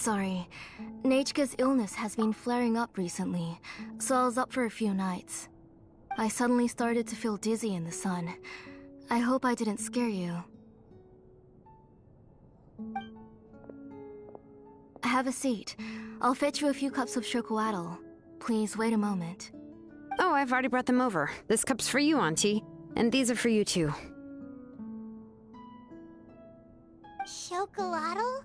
Sorry. Nechka's illness has been flaring up recently, so I was up for a few nights. I suddenly started to feel dizzy in the sun. I hope I didn't scare you. Have a seat. I'll fetch you a few cups of chocolatl. Please wait a moment. Oh, I've already brought them over. This cup's for you, Auntie. And these are for you, too. Chocolatl?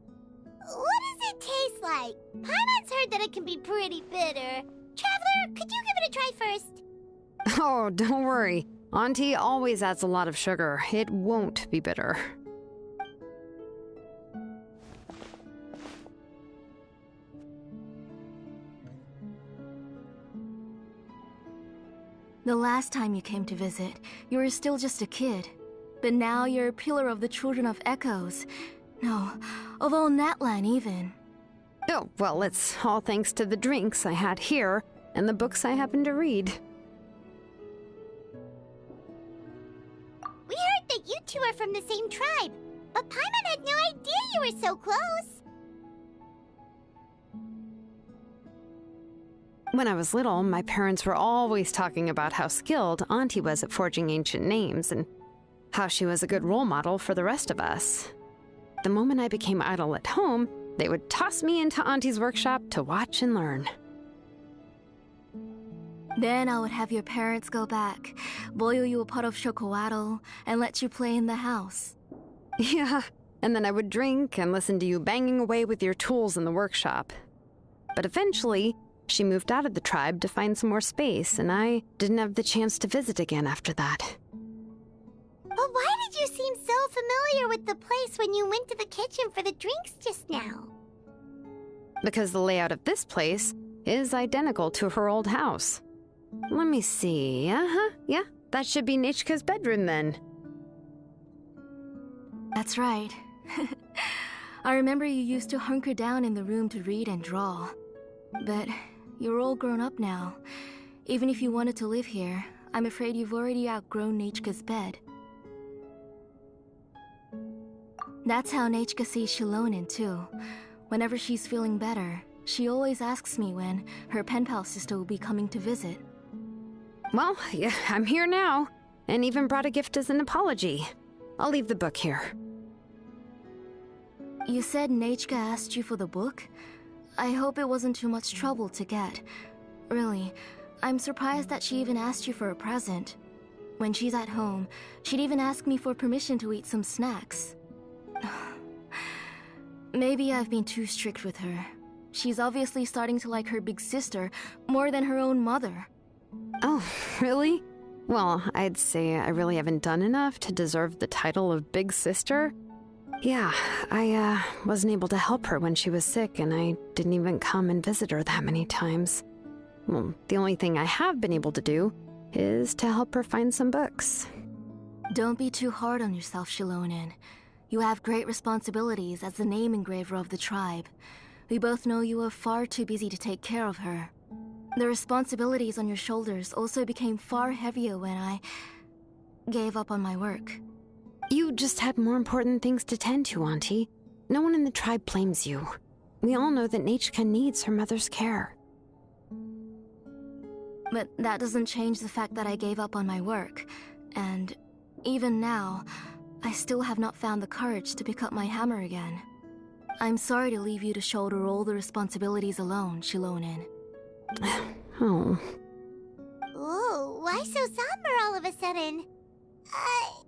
What does it taste like? Paimon's heard that it can be pretty bitter. Traveler, could you give it a try first? Oh, don't worry. Auntie always adds a lot of sugar. It won't be bitter. The last time you came to visit, you were still just a kid. But now you're a pillar of the Children of Echoes. No, of all Natlan even. Oh, well, it's all thanks to the drinks I had here and the books I happen to read. We heard that you two are from the same tribe, but Paimon had no idea you were so close. When I was little, my parents were always talking about how skilled Auntie was at forging ancient names and how she was a good role model for the rest of us. The moment I became idle at home, they would toss me into Auntie's workshop to watch and learn. Then I would have your parents go back, boil you a pot of chocolatl, and let you play in the house. Yeah, and then I would drink and listen to you banging away with your tools in the workshop. But eventually, she moved out of the tribe to find some more space, and I didn't have the chance to visit again after that. But why did you seem so familiar with the place when you went to the kitchen for the drinks just now? Because the layout of this place is identical to her old house. Let me see. Yeah, that should be Nechka's bedroom then. That's right. I remember you used to hunker down in the room to read and draw. But you're all grown up now. Even if you wanted to live here, I'm afraid you've already outgrown Nechka's bed. That's how Nechka sees xiolen too. Whenever she's feeling better, she always asks me when her pen pal sister will be coming to visit. Well, yeah, I'm here now, and even brought a gift as an apology. I'll leave the book here. You said Nechka asked you for the book? I hope it wasn't too much trouble to get. Really, I'm surprised that she even asked you for a present. When she's at home, she'd even ask me for permission to eat some snacks. Maybe I've been too strict with her. She's obviously starting to like her big sister more than her own mother. Oh, really? Well, I'd say I really haven't done enough to deserve the title of big sister. Yeah, I wasn't able to help her when she was sick, and I didn't even come and visit her that many times. Well, the only thing I have been able to do is to help her find some books. Don't be too hard on yourself, xiolen. You have great responsibilities as the name engraver of the tribe. We both know you are far too busy to take care of her. The responsibilities on your shoulders also became far heavier when I gave up on my work. You just had more important things to tend to, Auntie. No one in the tribe blames you. We all know that Nechka needs her mother's care. But that doesn't change the fact that I gave up on my work. And even now, I still have not found the courage to pick up my hammer again. I'm sorry to leave you to shoulder all the responsibilities alone, xiolen. Oh. Ooh, why so somber all of a sudden?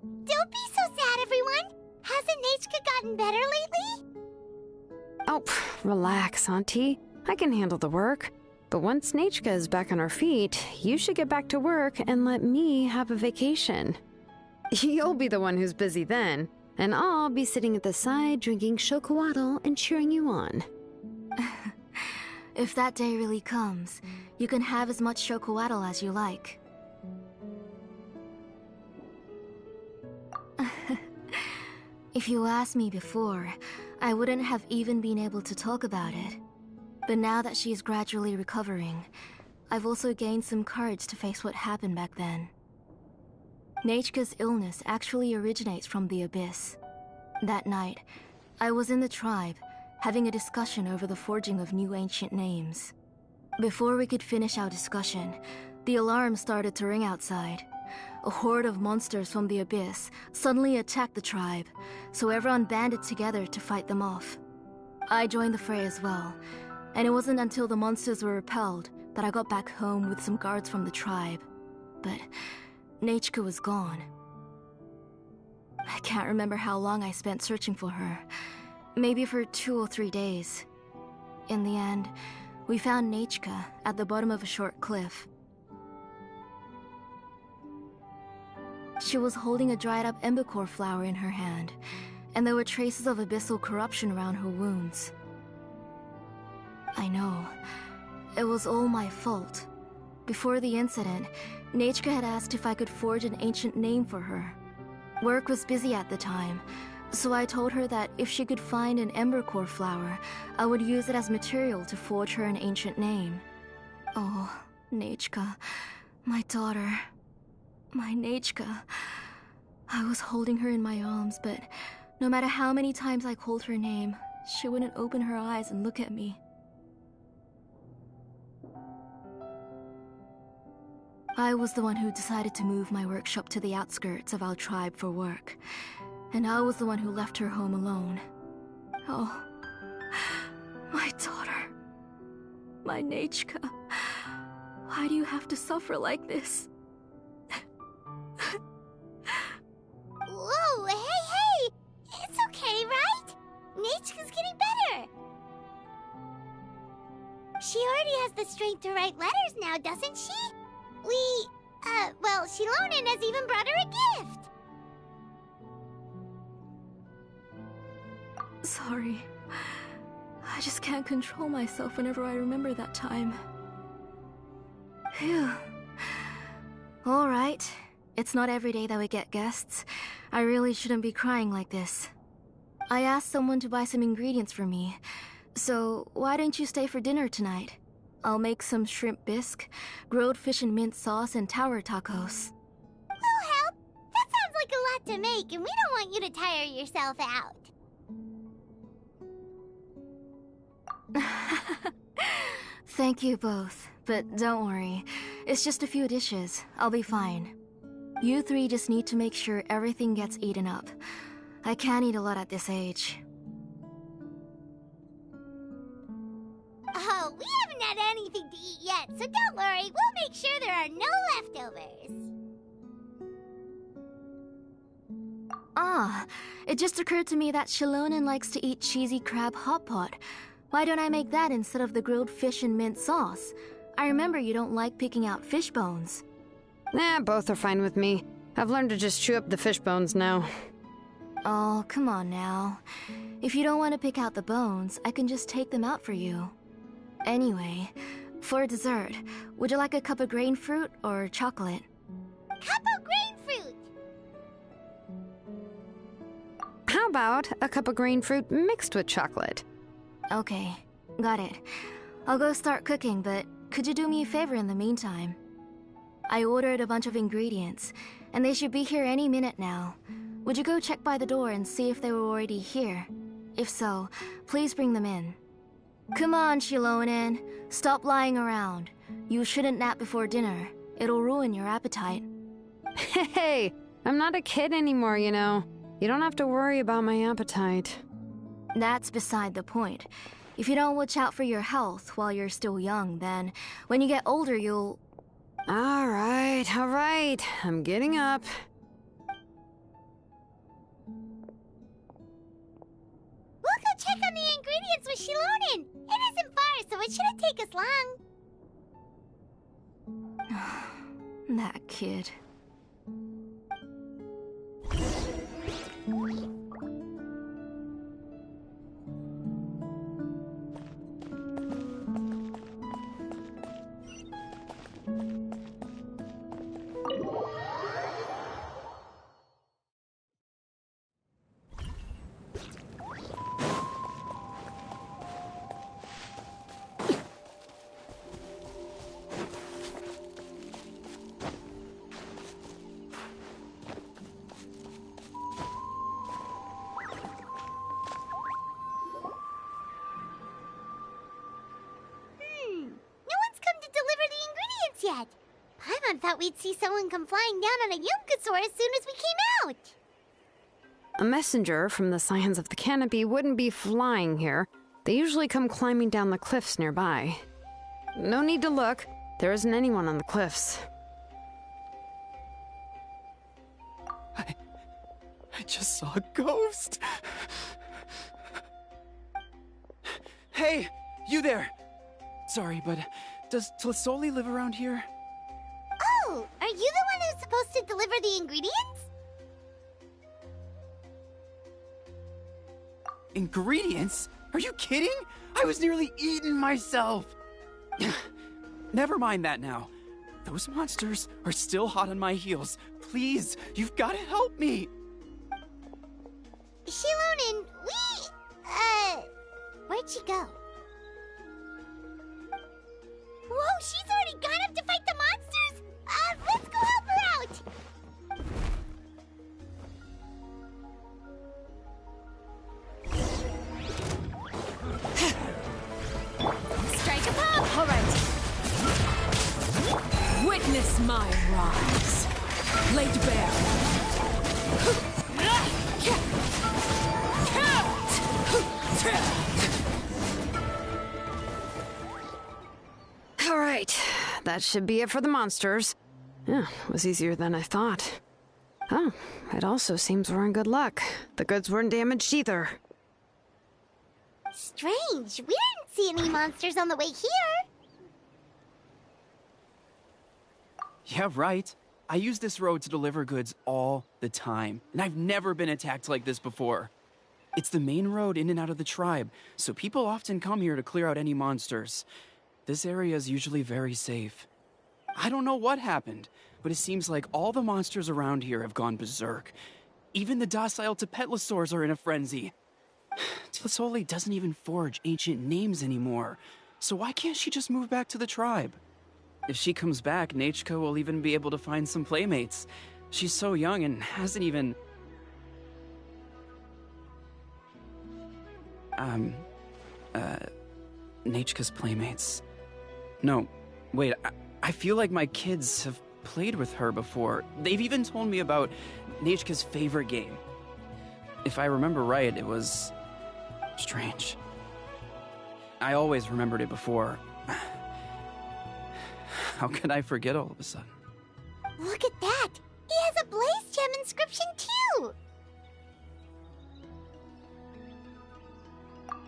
Don't be so sad, everyone. Hasn't Nechka gotten better lately? Oh, relax, Auntie. I can handle the work. But once Nechka is back on her feet, you should get back to work and let me have a vacation. You'll be the one who's busy then, and I'll be sitting at the side drinking chocolatl and cheering you on. If that day really comes, you can have as much chocolatl as you like. If you asked me before, I wouldn't have even been able to talk about it. But now that she's gradually recovering, I've also gained some courage to face what happened back then. Nechka's illness actually originates from the Abyss. That night, I was in the tribe, having a discussion over the forging of new ancient names. Before we could finish our discussion, the alarm started to ring outside. A horde of monsters from the abyss suddenly attacked the tribe, so everyone banded together to fight them off. I joined the fray as well, and it wasn't until the monsters were repelled that I got back home with some guards from the tribe. But Nechka was gone. I can't remember how long I spent searching for her. Maybe for 2 or 3 days. In the end, we found Nechka at the bottom of a short cliff. She was holding a dried-up embercore flower in her hand, and there were traces of abyssal corruption around her wounds. I know. It was all my fault. Before the incident, Nechka had asked if I could forge an ancient name for her. Work was busy at the time, so I told her that if she could find an embercore flower, I would use it as material to forge her an ancient name. Oh, Nechka, my daughter. My Nechka. I was holding her in my arms, but no matter how many times I called her name, she wouldn't open her eyes and look at me. I was the one who decided to move my workshop to the outskirts of our tribe for work, and I was the one who left her home alone. Oh, my daughter. My Nechka. Why do you have to suffer like this? Whoa, hey! It's okay, right? Nechka's getting better. She already has the strength to write letters now, doesn't she? Well, xiolen has even brought her a gift. Sorry. I just can't control myself whenever I remember that time. Phew. Alright. It's not every day that we get guests. I really shouldn't be crying like this. I asked someone to buy some ingredients for me. So, why don't you stay for dinner tonight? I'll make some shrimp bisque, grilled fish and mint sauce, and tower tacos. We'll help. That sounds like a lot to make, and we don't want you to tire yourself out. Thank you both, but don't worry. It's just a few dishes. I'll be fine. You three just need to make sure everything gets eaten up. I can't eat a lot at this age. Oh, we haven't had anything to eat yet, so don't worry. We'll make sure there are no leftovers. Ah, it just occurred to me that xiolen likes to eat cheesy crab hot pot. Why don't I make that instead of the grilled fish and mint sauce? I remember you don't like picking out fish bones. Nah, both are fine with me. I've learned to just chew up the fish bones now. Oh, come on now. If you don't want to pick out the bones, I can just take them out for you. Anyway, for dessert, would you like a cup of grain fruit or chocolate? Cup of grain fruit! How about a cup of grain fruit mixed with chocolate? Okay, got it. I'll go start cooking, but could you do me a favor in the meantime? I ordered a bunch of ingredients, and they should be here any minute now. Would you go check by the door and see if they were already here? If so, please bring them in. Come on, xiolen. Stop lying around. You shouldn't nap before dinner. It'll ruin your appetite. Hey, I'm not a kid anymore, you know. You don't have to worry about my appetite. That's beside the point. If you don't watch out for your health while you're still young, then when you get older, you'll... All right. I'm getting up. We'll go check on the ingredients with xiolen. It isn't far, so it shouldn't take us long. That kid. thought we'd see someone come flying down on a Yunkasaur as soon as we came out. A messenger from the Scions of the Canopy wouldn't be flying here. They usually come climbing down the cliffs nearby. No need to look. There isn't anyone on the cliffs. I just saw a ghost. Hey, you there. Sorry, but does Tlisoli live around here? Oh, are you the one who's supposed to deliver the ingredients? Ingredients? Are you kidding? I was nearly eaten myself. Never mind that now. Those monsters are still hot on my heels. Please, you've got to help me. xiolen, where'd she go? Whoa, she's already gone up to fight the monsters! Let's go help her out! Strike a pop! All right. Witness my rise. Laid bare. All right, that should be it for the monsters. Yeah, it was easier than I thought. Oh, it also seems we're in good luck. The goods weren't damaged either. Strange, we didn't see any monsters on the way here. Yeah, right. I use this road to deliver goods all the time, and I've never been attacked like this before. It's the main road in and out of the tribe, so people often come here to clear out any monsters. This area is usually very safe. I don't know what happened, but it seems like all the monsters around here have gone berserk. Even the docile Tepetlosaurs are in a frenzy. Tlisoli doesn't even forge ancient names anymore, so why can't she just move back to the tribe? If she comes back, Nachka will even be able to find some playmates. She's so young and hasn't even... Nachka's playmates. No, wait, I feel like my kids have played with her before. They've even told me about Nachka's favorite game. If I remember right, it was... strange. I always remembered it before. How could I forget all of a sudden? Look at that! He has a blaze gem inscription too!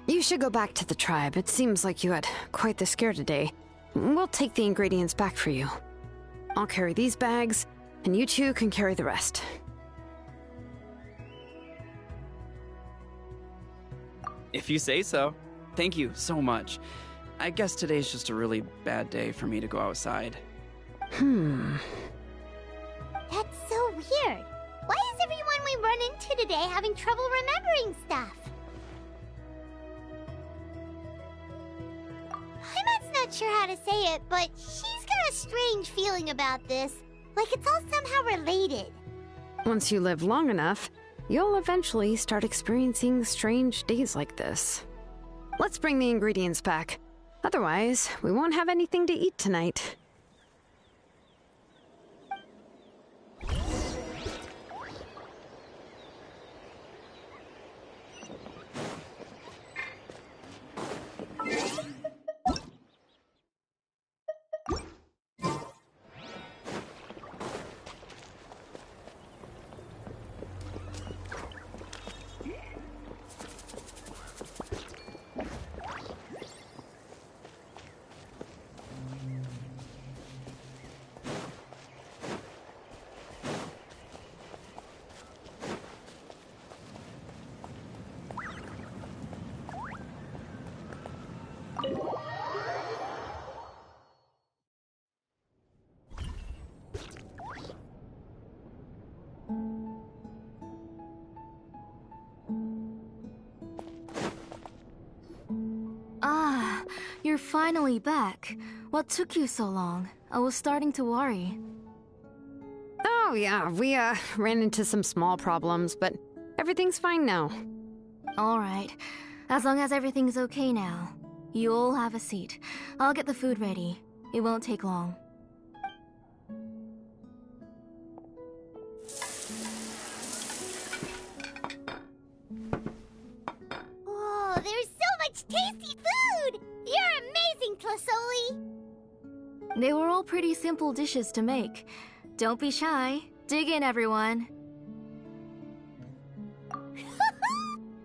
You should go back to the tribe. It seems like you had quite the scare today. We'll take the ingredients back for you. I'll carry these bags, and you two can carry the rest. If you say so. Thank you so much. I guess today's just a really bad day for me to go outside. That's so weird. Why is everyone we run into today having trouble remembering stuff? Heimat's not sure how to say it, but she's got a strange feeling about this. Like it's all somehow related. Once you live long enough, you'll eventually start experiencing strange days like this. Let's bring the ingredients back. Otherwise, we won't have anything to eat tonight. Ah, you're finally back. What took you so long? I was starting to worry. Oh yeah, we ran into some small problems, but everything's fine now. All right. As long as everything's okay now. You all have a seat. I'll get the food ready. It won't take long. They were all pretty simple dishes to make. Don't be shy. Dig in, everyone.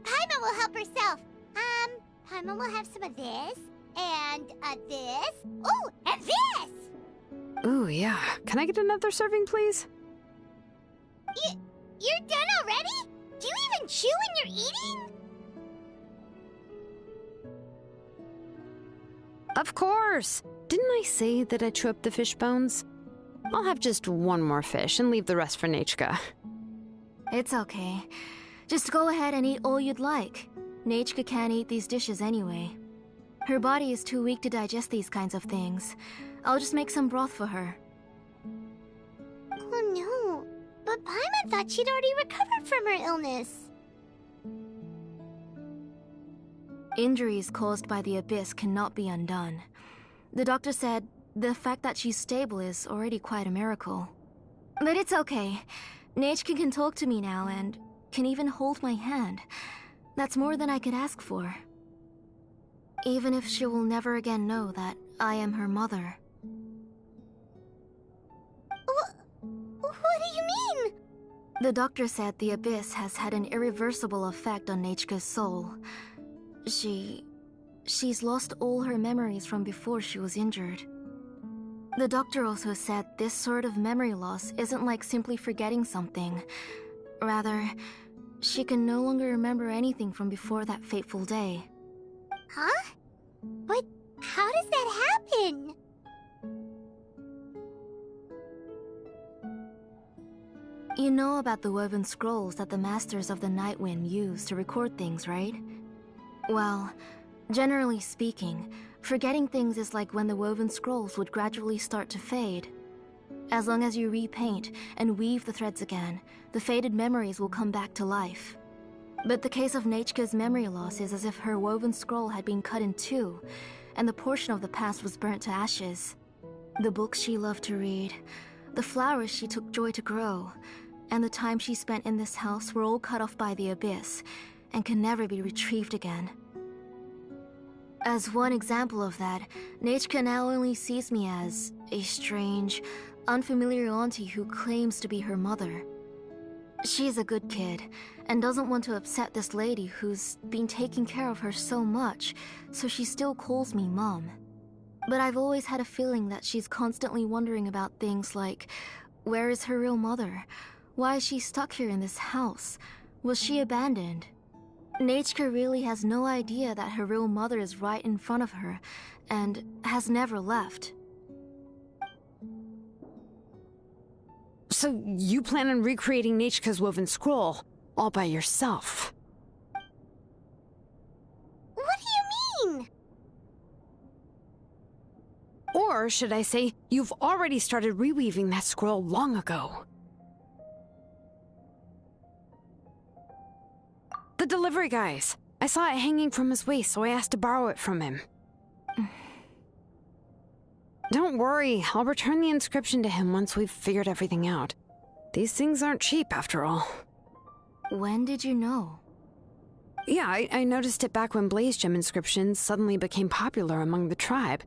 Paimon will help herself. Paimon will have some of this, and this. Oh, and this! Ooh, yeah. Can I get another serving, please? You're done already? Do you even chew when you're eating? Of course! Didn't I say that I chew up the fish bones? I'll have just one more fish and leave the rest for Nechka. It's okay. Just go ahead and eat all you'd like. Nechka can't eat these dishes anyway. Her body is too weak to digest these kinds of things. I'll just make some broth for her. Oh no, but Paimon thought she'd already recovered from her illness. Injuries caused by the abyss cannot be undone. The doctor said the fact that she's stable is already quite a miracle. But it's okay. Nechka can talk to me now and can even hold my hand. That's more than I could ask for. Even if she will never again know that I am her mother. What do you mean? The doctor said the abyss has had an irreversible effect on Nechka's soul. She's lost all her memories from before she was injured. The doctor also said this sort of memory loss isn't like simply forgetting something. Rather, she can no longer remember anything from before that fateful day. Huh? But how does that happen? You know about the woven scrolls that the Masters of the Night Wind use to record things, right? Well, generally speaking, forgetting things is like when the woven scrolls would gradually start to fade. As long as you repaint and weave the threads again, the faded memories will come back to life. But the case of Nechka's memory loss is as if her woven scroll had been cut in two, and the portion of the past was burnt to ashes. The books she loved to read, the flowers she took joy to grow, and the time she spent in this house were all cut off by the abyss, and can never be retrieved again. As one example of that, Nechka now only sees me as a strange, unfamiliar auntie who claims to be her mother. She's a good kid, and doesn't want to upset this lady who's been taking care of her so much, so she still calls me Mom. But I've always had a feeling that she's constantly wondering about things like, where is her real mother? Why is she stuck here in this house? Was she abandoned? Nechka really has no idea that her real mother is right in front of her, and has never left. So you plan on recreating Nechka's woven scroll, all by yourself? What do you mean? Or should I say, you've already started reweaving that scroll long ago. The delivery guys. I saw it hanging from his waist, so I asked to borrow it from him. Don't worry, I'll return the inscription to him once we've figured everything out. These things aren't cheap, after all. When did you know? Yeah, I noticed it back when blaze gem inscriptions suddenly became popular among the tribe.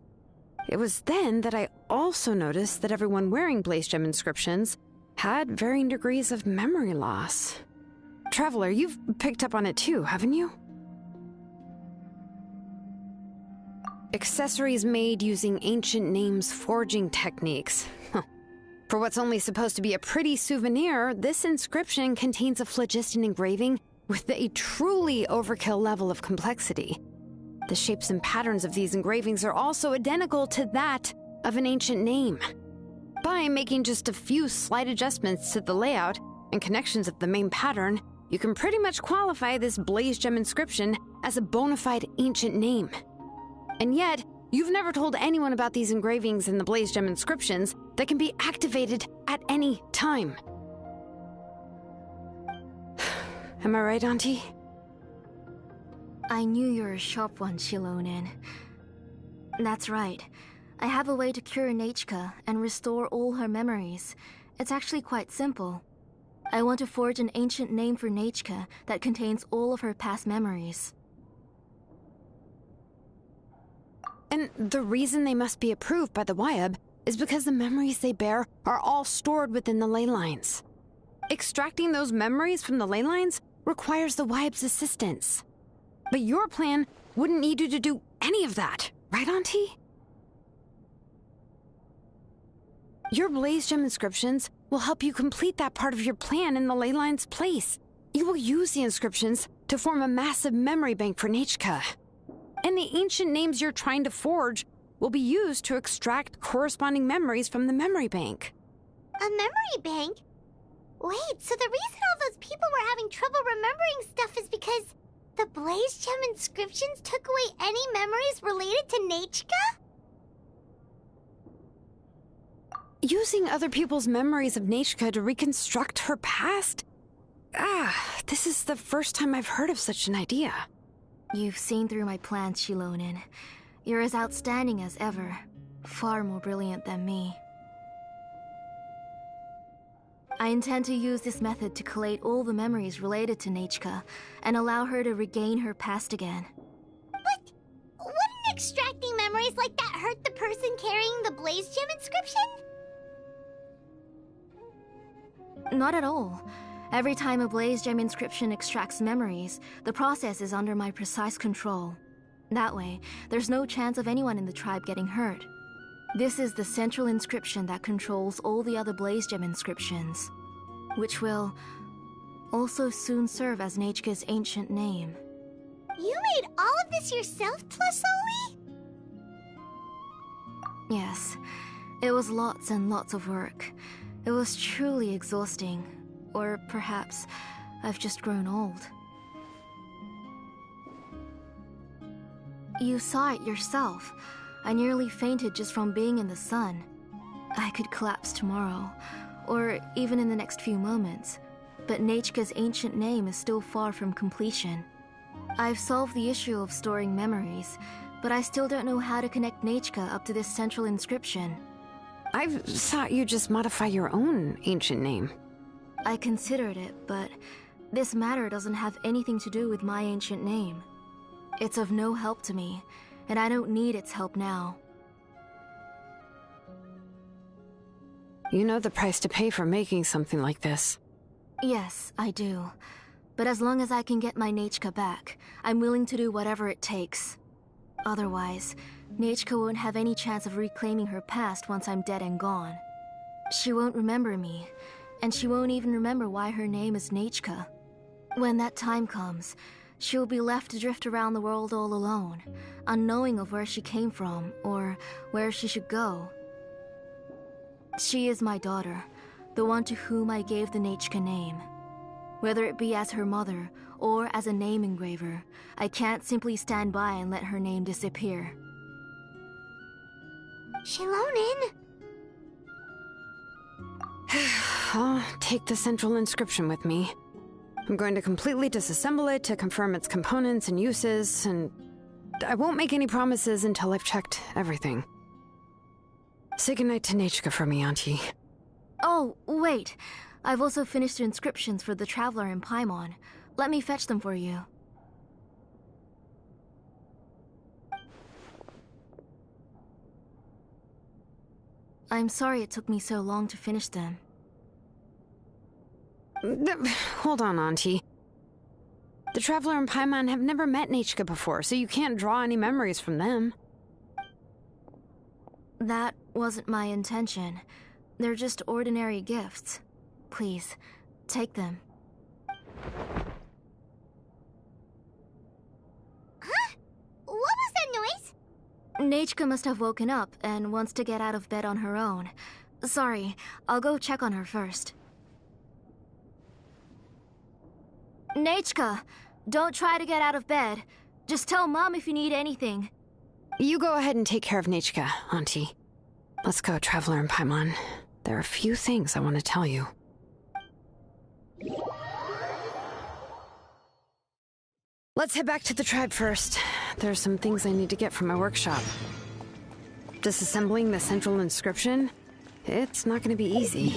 It was then that I also noticed that everyone wearing blaze gem inscriptions had varying degrees of memory loss. Traveler, you've picked up on it too, haven't you? Accessories made using ancient names forging techniques. For what's only supposed to be a pretty souvenir, this inscription contains a phlogiston engraving with a truly overkill level of complexity. The shapes and patterns of these engravings are also identical to that of an ancient name. By making just a few slight adjustments to the layout and connections of the main pattern, you can pretty much qualify this blaze gem inscription as a bona fide ancient name. And yet, you've never told anyone about these engravings and the blaze gem inscriptions that can be activated at any time. Am I right, Auntie? I knew you're a sharp one, xiolen. That's right. I have a way to cure Nechka and restore all her memories. It's actually quite simple. I want to forge an ancient name for Nechka that contains all of her past memories. And the reason they must be approved by the Wyab is because the memories they bear are all stored within the ley lines. Extracting those memories from the ley lines requires the Wibe's assistance. But your plan wouldn't need you to do any of that, right, Auntie? Your Blaze Gem inscriptions will help you complete that part of your plan in the ley line's place. You will use the inscriptions to form a massive memory bank for Nechka. And the ancient names you're trying to forge will be used to extract corresponding memories from the memory bank. A memory bank? Wait, so the reason all those people were having trouble remembering stuff is because the Blaze Gem inscriptions took away any memories related to Nechka? Using other people's memories of Nechka to reconstruct her past? This is the first time I've heard of such an idea. You've seen through my plans, xiolen. You're as outstanding as ever. Far more brilliant than me. I intend to use this method to collate all the memories related to Nechka and allow her to regain her past again. But wouldn't extracting memories like that hurt the person carrying the Blaze Gem inscription? Not at all. Every time a Blaze Gem inscription extracts memories, the process is under my precise control. That way, there's no chance of anyone in the tribe getting hurt. This is the central inscription that controls all the other Blaze Gem inscriptions, which will also soon serve as Nechka's ancient name. You made all of this yourself, Tlasoli? Yes, it was lots and lots of work. It was truly exhausting. Or perhaps I've just grown old. You saw it yourself. I nearly fainted just from being in the sun. I could collapse tomorrow, or even in the next few moments. But Nechka's ancient name is still far from completion. I've solved the issue of storing memories, but I still don't know how to connect Nechka up to this central inscription. I've thought you just modify your own ancient name. I considered it, but this matter doesn't have anything to do with my ancient name. It's of no help to me, and I don't need its help now. You know the price to pay for making something like this. Yes, I do. But as long as I can get my Nechka back, I'm willing to do whatever it takes. Otherwise, Nechka won't have any chance of reclaiming her past once I'm dead and gone. She won't remember me, and she won't even remember why her name is Nechka. When that time comes, she'll be left to drift around the world all alone, unknowing of where she came from or where she should go. She is my daughter, the one to whom I gave the Nechka name. Whether it be as her mother or as a name engraver, I can't simply stand by and let her name disappear. xiolen? I'll take the central inscription with me. I'm going to completely disassemble it to confirm its components and uses, and I won't make any promises until I've checked everything. Say goodnight to Nechka for me, Auntie. Oh, wait. I've also finished the inscriptions for the Traveler in Paimon. Let me fetch them for you. I'm sorry it took me so long to finish them. Hold on, Auntie. The Traveler and Paimon have never met Nechka before, so you can't draw any memories from them. That wasn't my intention. They're just ordinary gifts. Please, take them. Huh? What was that noise? Nechka must have woken up and wants to get out of bed on her own. Sorry, I'll go check on her first. Nechka, don't try to get out of bed. Just tell Mom if you need anything. You go ahead and take care of Nechka, Auntie. Let's go, Traveler and Paimon. There are a few things I want to tell you. Let's head back to the tribe first. There's some things I need to get from my workshop. Disassembling the central inscription? It's not going to be easy.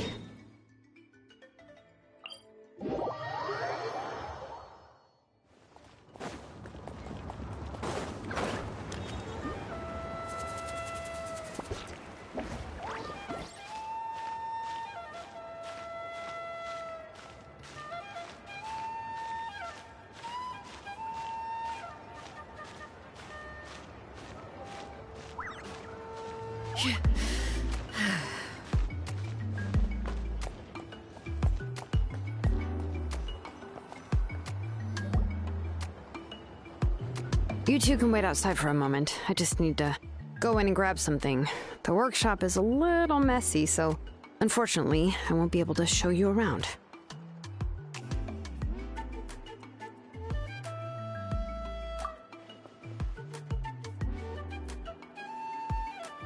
You two can wait outside for a moment. I just need to go in and grab something. The workshop is a little messy, so unfortunately, I won't be able to show you around.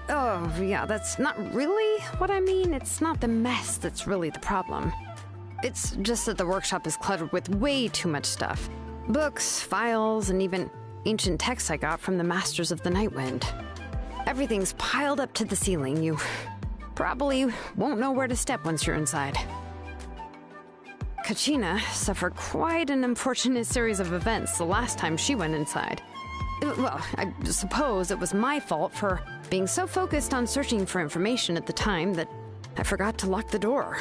Oh, yeah, that's not really what I mean. It's not the mess that's really the problem. It's just that the workshop is cluttered with way too much stuff. Books, files, and even ancient texts I got from the Masters of the Nightwind. Everything's piled up to the ceiling. You probably won't know where to step once you're inside. Kachina suffered quite an unfortunate series of events the last time she went inside. Well, I suppose it was my fault for being so focused on searching for information at the time that I forgot to lock the door.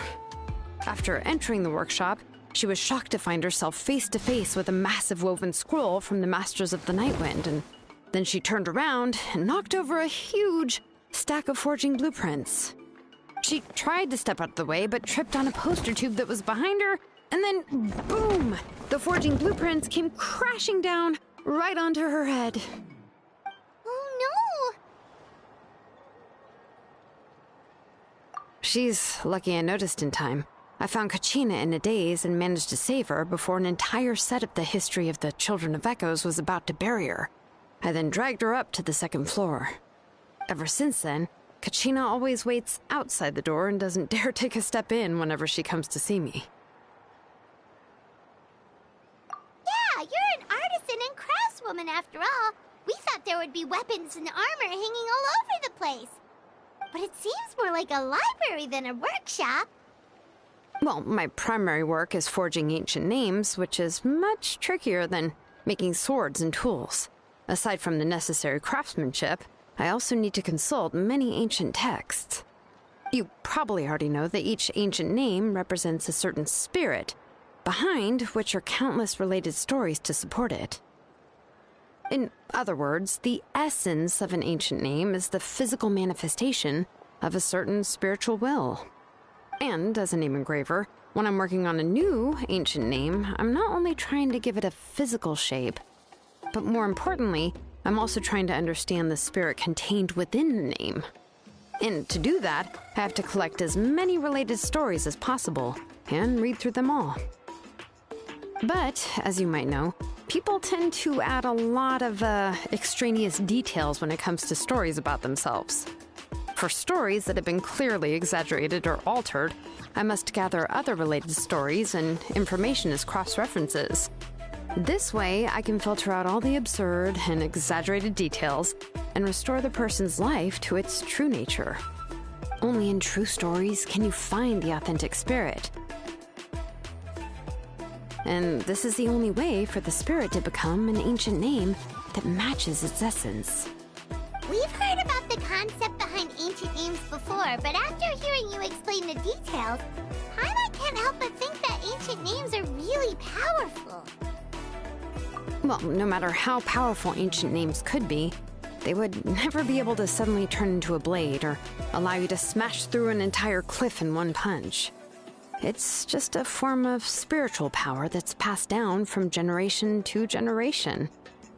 After entering the workshop, she was shocked to find herself face to face with a massive woven scroll from the Masters of the Nightwind, and then she turned around and knocked over a huge stack of forging blueprints. She tried to step out of the way, but tripped on a poster tube that was behind her, and then, boom! The forging blueprints came crashing down right onto her head. Oh no! She's lucky I noticed in time. I found Kachina in a daze and managed to save her before an entire set of the history of the Children of Echoes was about to bury her. I then dragged her up to the second floor. Ever since then, Kachina always waits outside the door and doesn't dare take a step in whenever she comes to see me. Yeah, you're an artisan and craftswoman after all. We thought there would be weapons and armor hanging all over the place. But it seems more like a library than a workshop. Well, my primary work is forging ancient names, which is much trickier than making swords and tools. Aside from the necessary craftsmanship, I also need to consult many ancient texts. You probably already know that each ancient name represents a certain spirit, behind which are countless related stories to support it. In other words, the essence of an ancient name is the physical manifestation of a certain spiritual will. And as a name engraver, when I'm working on a new ancient name, I'm not only trying to give it a physical shape, but more importantly, I'm also trying to understand the spirit contained within the name. And to do that, I have to collect as many related stories as possible and read through them all. But, as you might know, people tend to add a lot of extraneous details when it comes to stories about themselves. For stories that have been clearly exaggerated or altered, I must gather other related stories and information as cross-references. This way, I can filter out all the absurd and exaggerated details and restore the person's life to its true nature. Only in true stories can you find the authentic spirit. And this is the only way for the spirit to become an ancient name that matches its essence. We've heard about the concept behind ancient names before, but after hearing you explain the details, Paimon can't help but think that ancient names are really powerful. Well, no matter how powerful ancient names could be, they would never be able to suddenly turn into a blade or allow you to smash through an entire cliff in one punch. It's just a form of spiritual power that's passed down from generation to generation.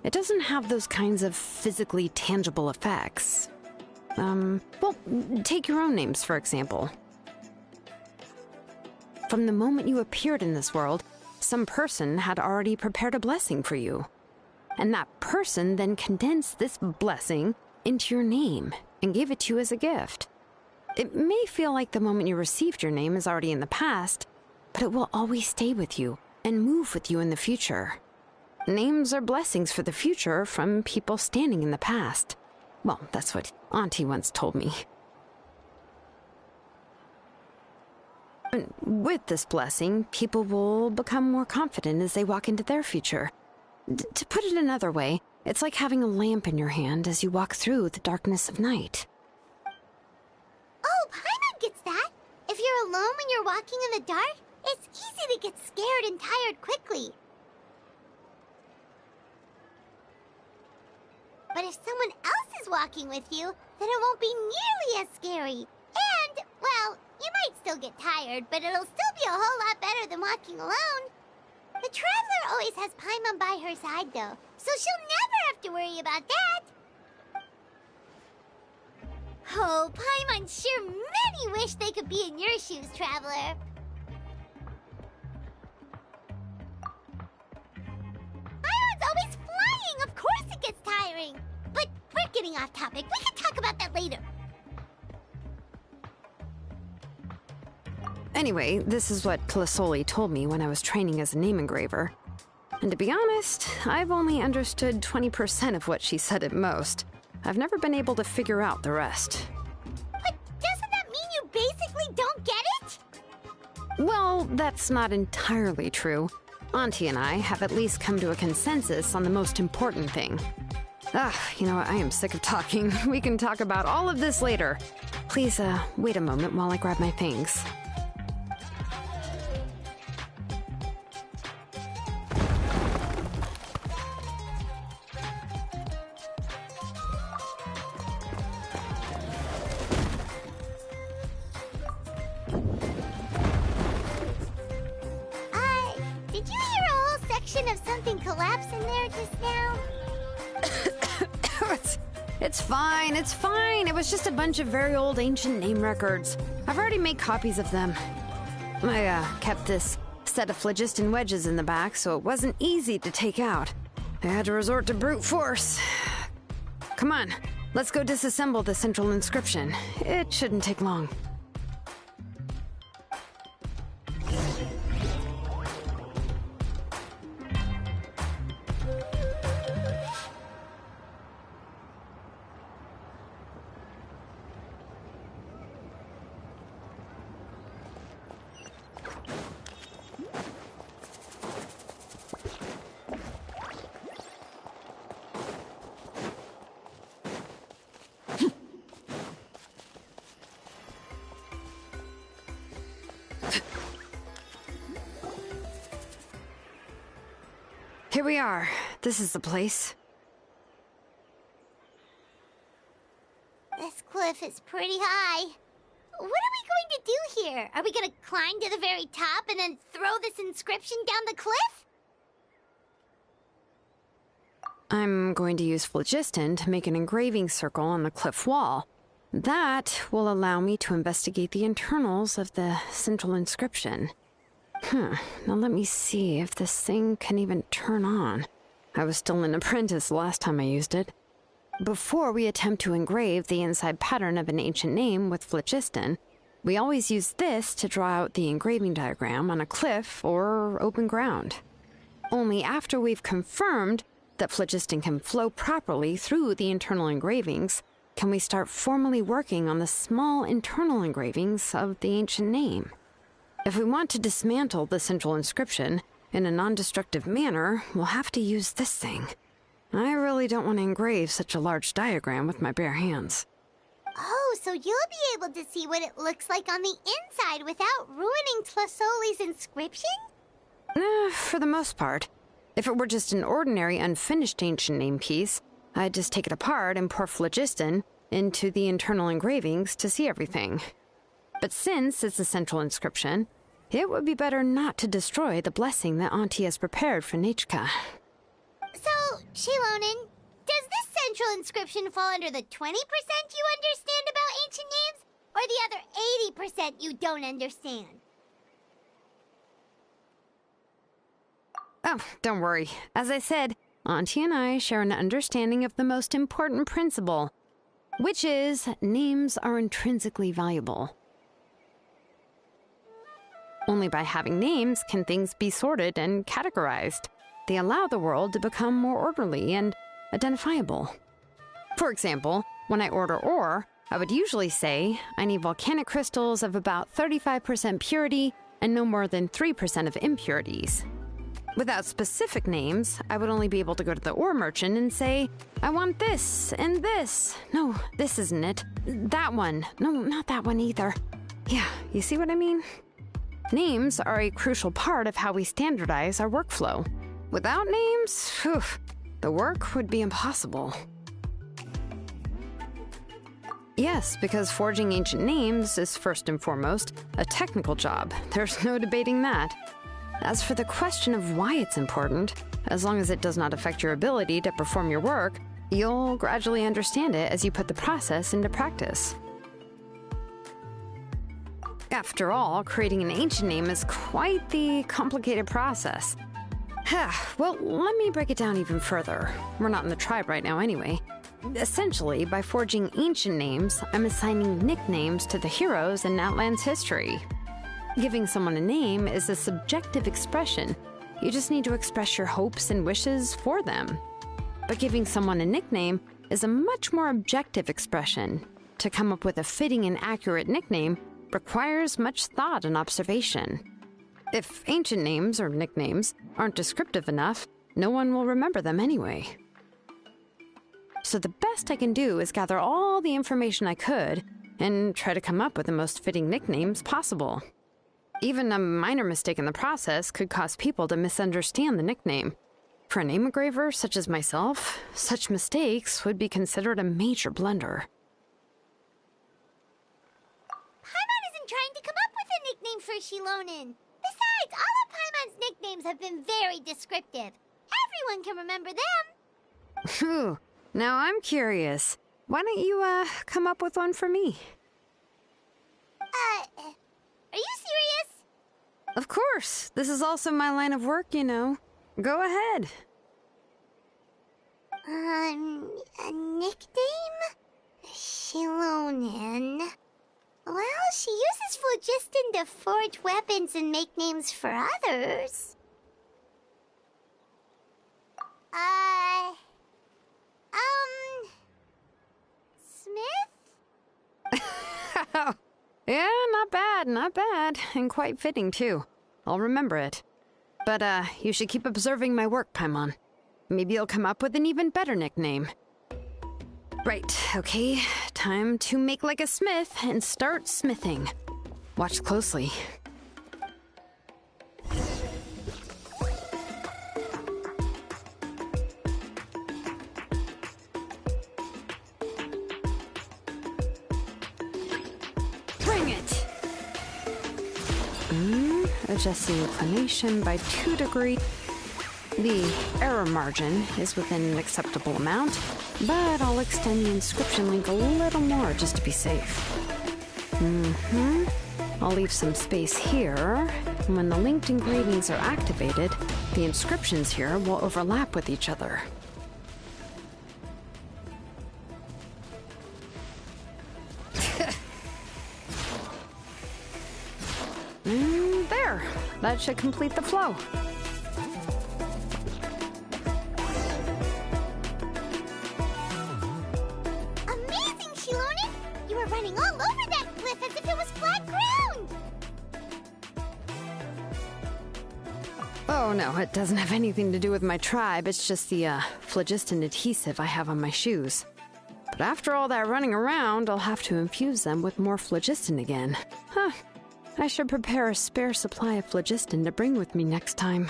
It doesn't have those kinds of physically tangible effects. Well, take your own names, for example. From the moment you appeared in this world, some person had already prepared a blessing for you. And that person then condensed this blessing into your name and gave it to you as a gift. It may feel like the moment you received your name is already in the past, but it will always stay with you and move with you in the future. Names are blessings for the future from people standing in the past. Well, that's what Auntie once told me. And with this blessing, people will become more confident as they walk into their future. To put it another way, it's like having a lamp in your hand as you walk through the darkness of night. Oh, Paimon gets that. If you're alone when you're walking in the dark, it's easy to get scared and tired quickly. But if someone else is walking with you, then it won't be nearly as scary. And, well, you might still get tired, but it'll still be a whole lot better than walking alone. The Traveler always has Paimon by her side, though, so she'll never have to worry about that. Oh, Paimon sure many wish they could be in your shoes, Traveler. Paimon's always flying, of course it gets tiring. But we're getting off topic, we can talk about that later. Anyway, this is what Tlisoli told me when I was training as a name engraver. And to be honest, I've only understood 20% of what she said at most. I've never been able to figure out the rest. But doesn't that mean you basically don't get it? Well, that's not entirely true. Auntie and I have at least come to a consensus on the most important thing. You know what? I am sick of talking. We can talk about all of this later. Please, wait a moment while I grab my things. Did you hear a whole section of something collapse in there just now? It's fine, it's fine. It was just a bunch of very old ancient name records. I've already made copies of them. I kept this set of phlogiston wedges in the back, so it wasn't easy to take out. I had to resort to brute force. Come on, let's go disassemble the central inscription. It shouldn't take long. Here we are. This is the place. This cliff is pretty high. What are we going to do here? Are we going to climb to the very top and then throw this inscription down the cliff? I'm going to use phlogiston to make an engraving circle on the cliff wall. That will allow me to investigate the internals of the central inscription. Now let me see if this thing can even turn on. I was still an apprentice last time I used it. Before we attempt to engrave the inside pattern of an ancient name with phlogiston, we always use this to draw out the engraving diagram on a cliff or open ground. Only after we've confirmed that phlogiston can flow properly through the internal engravings can we start formally working on the small internal engravings of the ancient name. If we want to dismantle the central inscription in a non-destructive manner, we'll have to use this thing. I really don't want to engrave such a large diagram with my bare hands. Oh, so you'll be able to see what it looks like on the inside without ruining Tlisoli's inscription? For the most part. If it were just an ordinary unfinished ancient name piece, I'd just take it apart and pour phlogiston into the internal engravings to see everything. But since it's a central inscription, it would be better not to destroy the blessing that Auntie has prepared for Nechka. So, xiolen, does this central inscription fall under the 20% you understand about ancient names, or the other 80% you don't understand? Oh, don't worry. As I said, Auntie and I share an understanding of the most important principle, which is names are intrinsically valuable. Only by having names can things be sorted and categorized. They allow the world to become more orderly and identifiable. For example, when I order ore, I would usually say I need volcanic crystals of about 35% purity and no more than 3% of impurities. Without specific names, I would only be able to go to the ore merchant and say, I want this and this. No, this isn't it. That one. No, not that one either. Yeah, you see what I mean? Names are a crucial part of how we standardize our workflow. Without names, the work would be impossible. Yes, because forging ancient names is first and foremost a technical job. There's no debating that. As for the question of why it's important, as long as it does not affect your ability to perform your work, you'll gradually understand it as you put the process into practice. After all, creating an ancient name is quite the complicated process. Well, let me break it down even further. We're not in the tribe right now anyway. Essentially, by forging ancient names, I'm assigning nicknames to the heroes in Outland's history. Giving someone a name is a subjective expression. You just need to express your hopes and wishes for them. But giving someone a nickname is a much more objective expression. To come up with a fitting and accurate nickname requires much thought and observation. If ancient names or nicknames aren't descriptive enough, no one will remember them anyway. So the best I can do is gather all the information I could and try to come up with the most fitting nicknames possible. Even a minor mistake in the process could cause people to misunderstand the nickname. For a name engraver such as myself, such mistakes would be considered a major blunder. Paimon isn't trying to come up with a nickname for xiolen. Besides, all of Paimon's nicknames have been very descriptive. Everyone can remember them. Phew. Now I'm curious. Why don't you, come up with one for me? Are you serious? Of course. This is also my line of work, you know. Go ahead. A nickname? xiolen. Well, she uses phlogiston to forge weapons and make names for others. Smith? Yeah, not bad, and quite fitting, too. I'll remember it. But, you should keep observing my work, Paimon. Maybe you'll come up with an even better nickname. Right, okay. Time to make like a smith and start smithing. Watch closely. Bring it! Adjust the inclination by 2 degrees. The error margin is within an acceptable amount, but I'll extend the inscription link a little more just to be safe. I'll leave some space here. When the linked engravings are activated, the inscriptions here will overlap with each other. There! That should complete the flow. Amazing, xiolen! You were running all over that cliff as if it was flat ground! Oh no, it doesn't have anything to do with my tribe. It's just the, phlogiston adhesive I have on my shoes. But after all that running around, I'll have to infuse them with more phlogiston again. Huh. I should prepare a spare supply of phlogiston to bring with me next time.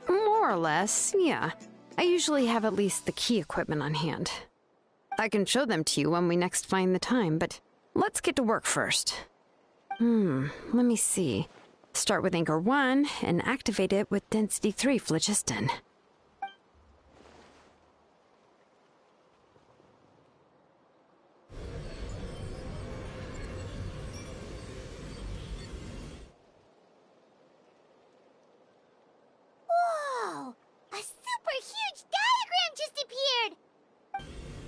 More or less, yeah. I usually have at least the key equipment on hand. I can show them to you when we next find the time, but let's get to work first. Let me see. Start with Anchor 1 and activate it with Density 3 phlogiston. Whoa! A super huge diagram just appeared!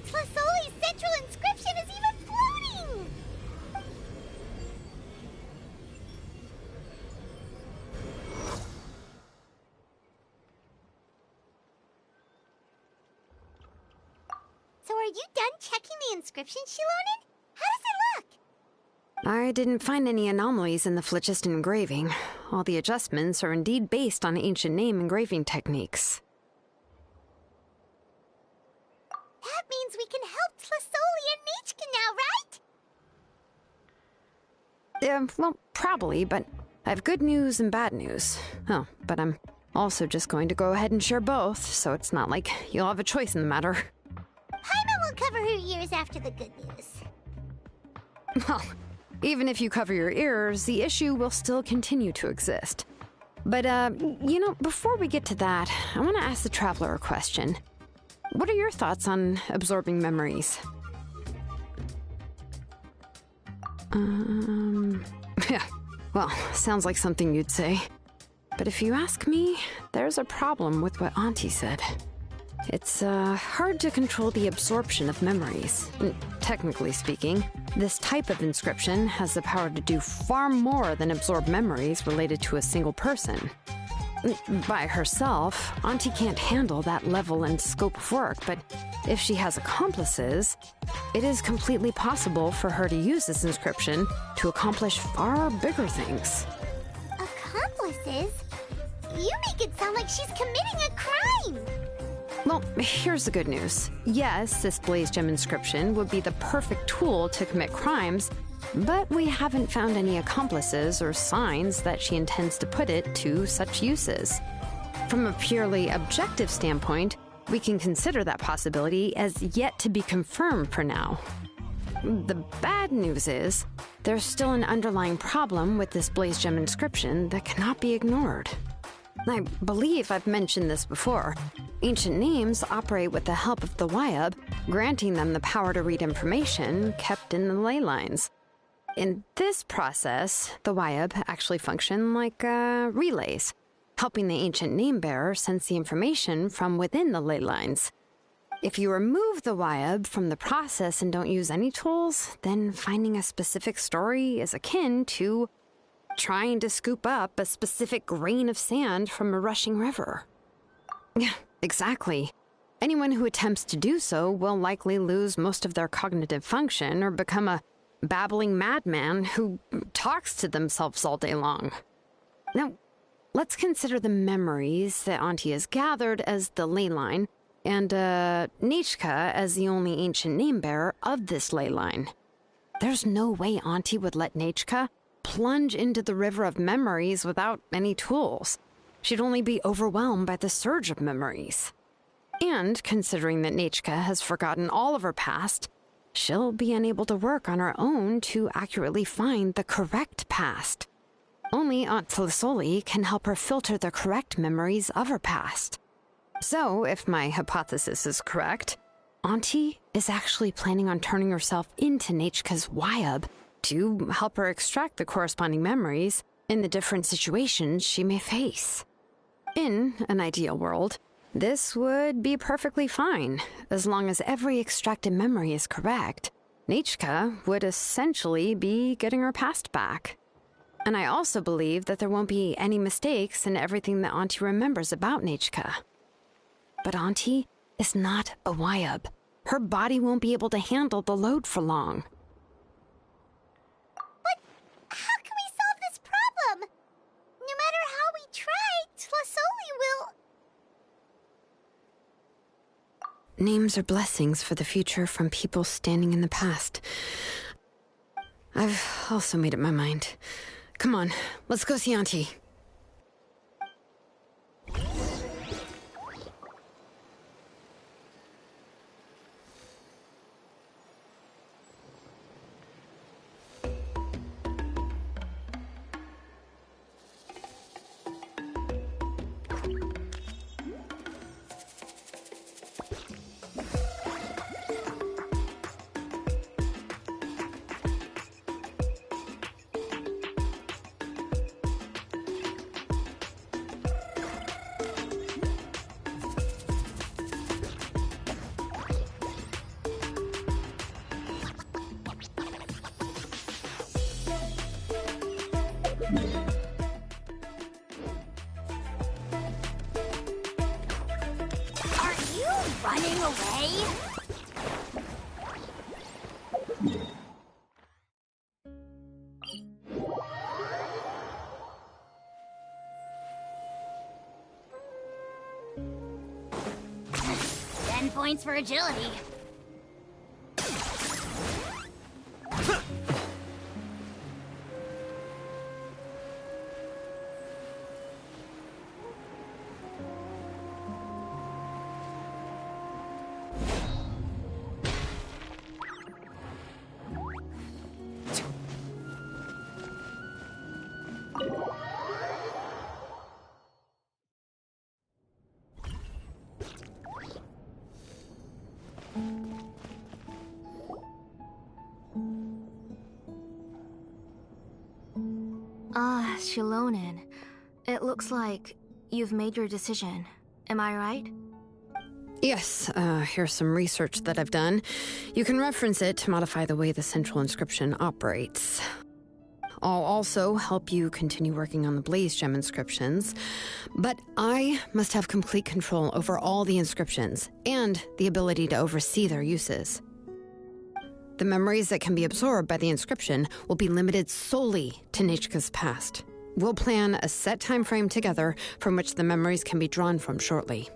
Tlasoli's central inscription is even floating! So are you done checking the inscription, xiolen? How does it look? I didn't find any anomalies in the phlogiston engraving. All the adjustments are indeed based on ancient name engraving techniques. That means we can help Tlasoli and Nechka now, right? Well, probably, but I have good news and bad news. Oh, but I'm also just going to go ahead and share both, so it's not like you'll have a choice in the matter. Paimon will her ears after the good news. Well, even if you cover your ears, the issue will still continue to exist. But, before we get to that, I want to ask the Traveler a question. What are your thoughts on absorbing memories? Yeah, well, sounds like something you'd say. But if you ask me, there's a problem with what Auntie said. It's hard to control the absorption of memories. Technically speaking, this type of inscription has the power to do far more than absorb memories related to a single person. By herself, Auntie can't handle that level and scope of work, but if she has accomplices, it is completely possible for her to use this inscription to accomplish far bigger things. Accomplices? You make it sound like she's committing a crime! Well, here's the good news. Yes, this blaze gem inscription would be the perfect tool to commit crimes, but we haven't found any accomplices or signs that she intends to put it to such uses. From a purely objective standpoint, we can consider that possibility as yet to be confirmed for now. The bad news is, there's still an underlying problem with this blaze gem inscription that cannot be ignored. I believe I've mentioned this before. Ancient names operate with the help of the Wyab, granting them the power to read information kept in the ley lines. In this process, the Wyab actually function like relays, helping the ancient name bearer sense the information from within the ley lines. If you remove the Wyab from the process and don't use any tools, then finding a specific story is akin to trying to scoop up a specific grain of sand from a rushing river. Yeah, exactly. Anyone who attempts to do so will likely lose most of their cognitive function or become a babbling madman who talks to themselves all day long. Now, let's consider the memories that Auntie has gathered as the ley line, and Nechka as the only ancient name bearer of this ley line. There's no way Auntie would let Nechka plunge into the river of memories without any tools. She'd only be overwhelmed by the surge of memories. And considering that Nechka has forgotten all of her past, she'll be unable to work on her own to accurately find the correct past. Only Aunt Felisoli can help her filter the correct memories of her past. So, if my hypothesis is correct, Auntie is actually planning on turning herself into Nechka's Wyab to help her extract the corresponding memories in the different situations she may face. In an ideal world, this would be perfectly fine. As long as every extracted memory is correct, Nechka would essentially be getting her past back. And I also believe that there won't be any mistakes in everything that Auntie remembers about Nechka. But Auntie is not a Wyab. Her body won't be able to handle the load for long. But how can we solve this problem? No matter how we try, Tlasoli will... Names are blessings for the future from people standing in the past. I've also made up my mind. Come on, let's go see Auntie. Are you running away? Ten points for agility. Ah, xiolen. It looks like you've made your decision. Am I right? Yes, here's some research that I've done. You can reference it to modify the way the central inscription operates. I'll also help you continue working on the Blaze Gem inscriptions, but I must have complete control over all the inscriptions and the ability to oversee their uses. The memories that can be absorbed by the inscription will be limited solely to Nechka's past. We'll plan a set time frame together from which the memories can be drawn from shortly.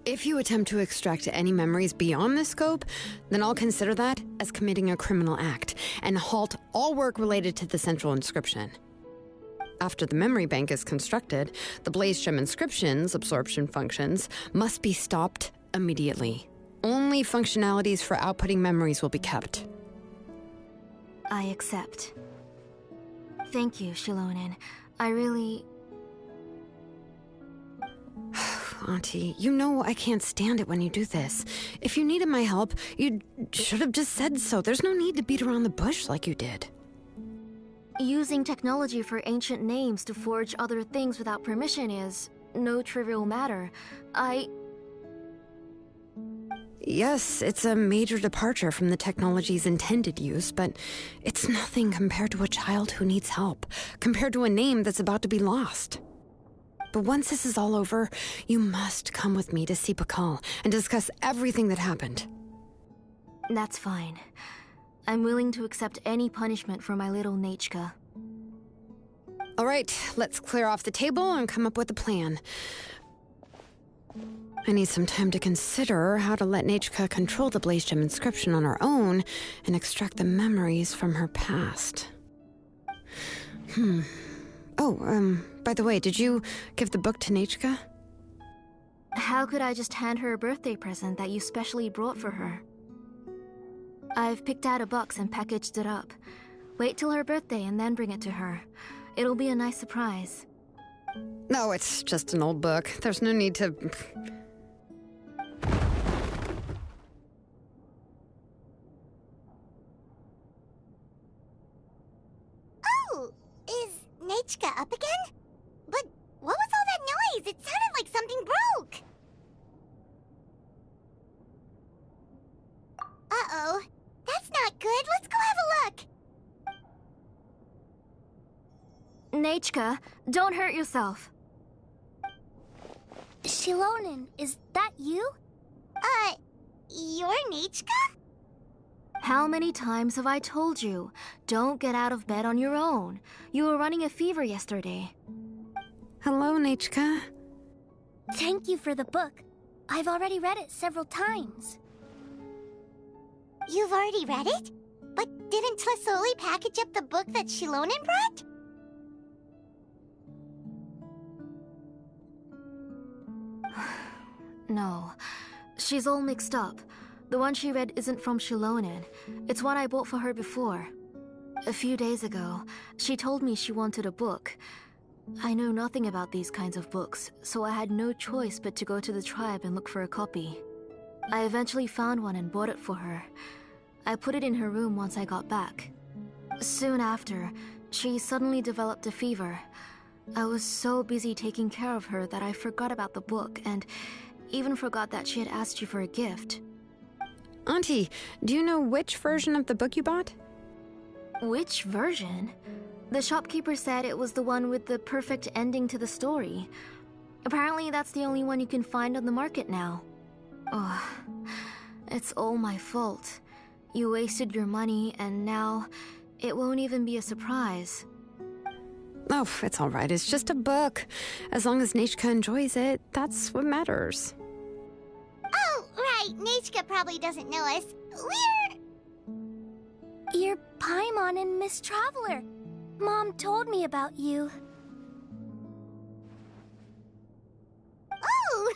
If you attempt to extract any memories beyond this scope, then I'll consider that as committing a criminal act and halt all work related to the central inscription. After the memory bank is constructed, the Blaze Gem inscription's absorption functions must be stopped immediately. Only functionalities for outputting memories will be kept. I accept. Thank you, xiolen. I really... Auntie, you know I can't stand it when you do this. If you needed my help, you should have just said so. There's no need to beat around the bush like you did. Using technology for ancient names to forge other things without permission is no trivial matter. Yes, it's a major departure from the technology's intended use, but it's nothing compared to a child who needs help, compared to a name that's about to be lost. But once this is all over, you must come with me to see Pakal and discuss everything that happened. That's fine. I'm willing to accept any punishment for my little Nechka. All right, let's clear off the table and come up with a plan. I need some time to consider how to let Nechka control the Blaze Gem inscription on her own and extract the memories from her past. Oh, by the way, did you give the book to Nechka? How could I just hand her a birthday present that you specially brought for her? I've picked out a box and packaged it up. Wait till her birthday and then bring it to her. It'll be a nice surprise. No, it's just an old book. There's no need to... Oh, is Nechka up again? But what was all that noise? It sounded like something broke. Uh-oh. That's not good. Let's go have a look. Nechka, don't hurt yourself. xiolen, is that you? You're Nechka? How many times have I told you? Don't get out of bed on your own. You were running a fever yesterday. Hello, Nechka. Thank you for the book. I've already read it several times. You've already read it? But didn't Tlasoli package up the book that xiolen brought? No, she's all mixed up. The one she read isn't from xiolen. It's one I bought for her before. A few days ago, she told me she wanted a book. I know nothing about these kinds of books, so I had no choice but to go to the tribe and look for a copy. I eventually found one and bought it for her. I put it in her room once I got back. Soon after, she suddenly developed a fever. I was so busy taking care of her that I forgot about the book and even forgot that she had asked you for a gift. Auntie, do you know which version of the book you bought? Which version? The shopkeeper said it was the one with the perfect ending to the story. Apparently that's the only one you can find on the market now. Ugh, it's all my fault. You wasted your money and now it won't even be a surprise. Oh, it's all right. It's just a book. As long as Nechka enjoys it, that's what matters. Oh, right. Nechka probably doesn't know us. You're Paimon and Miss Traveler. Mom told me about you. Oh!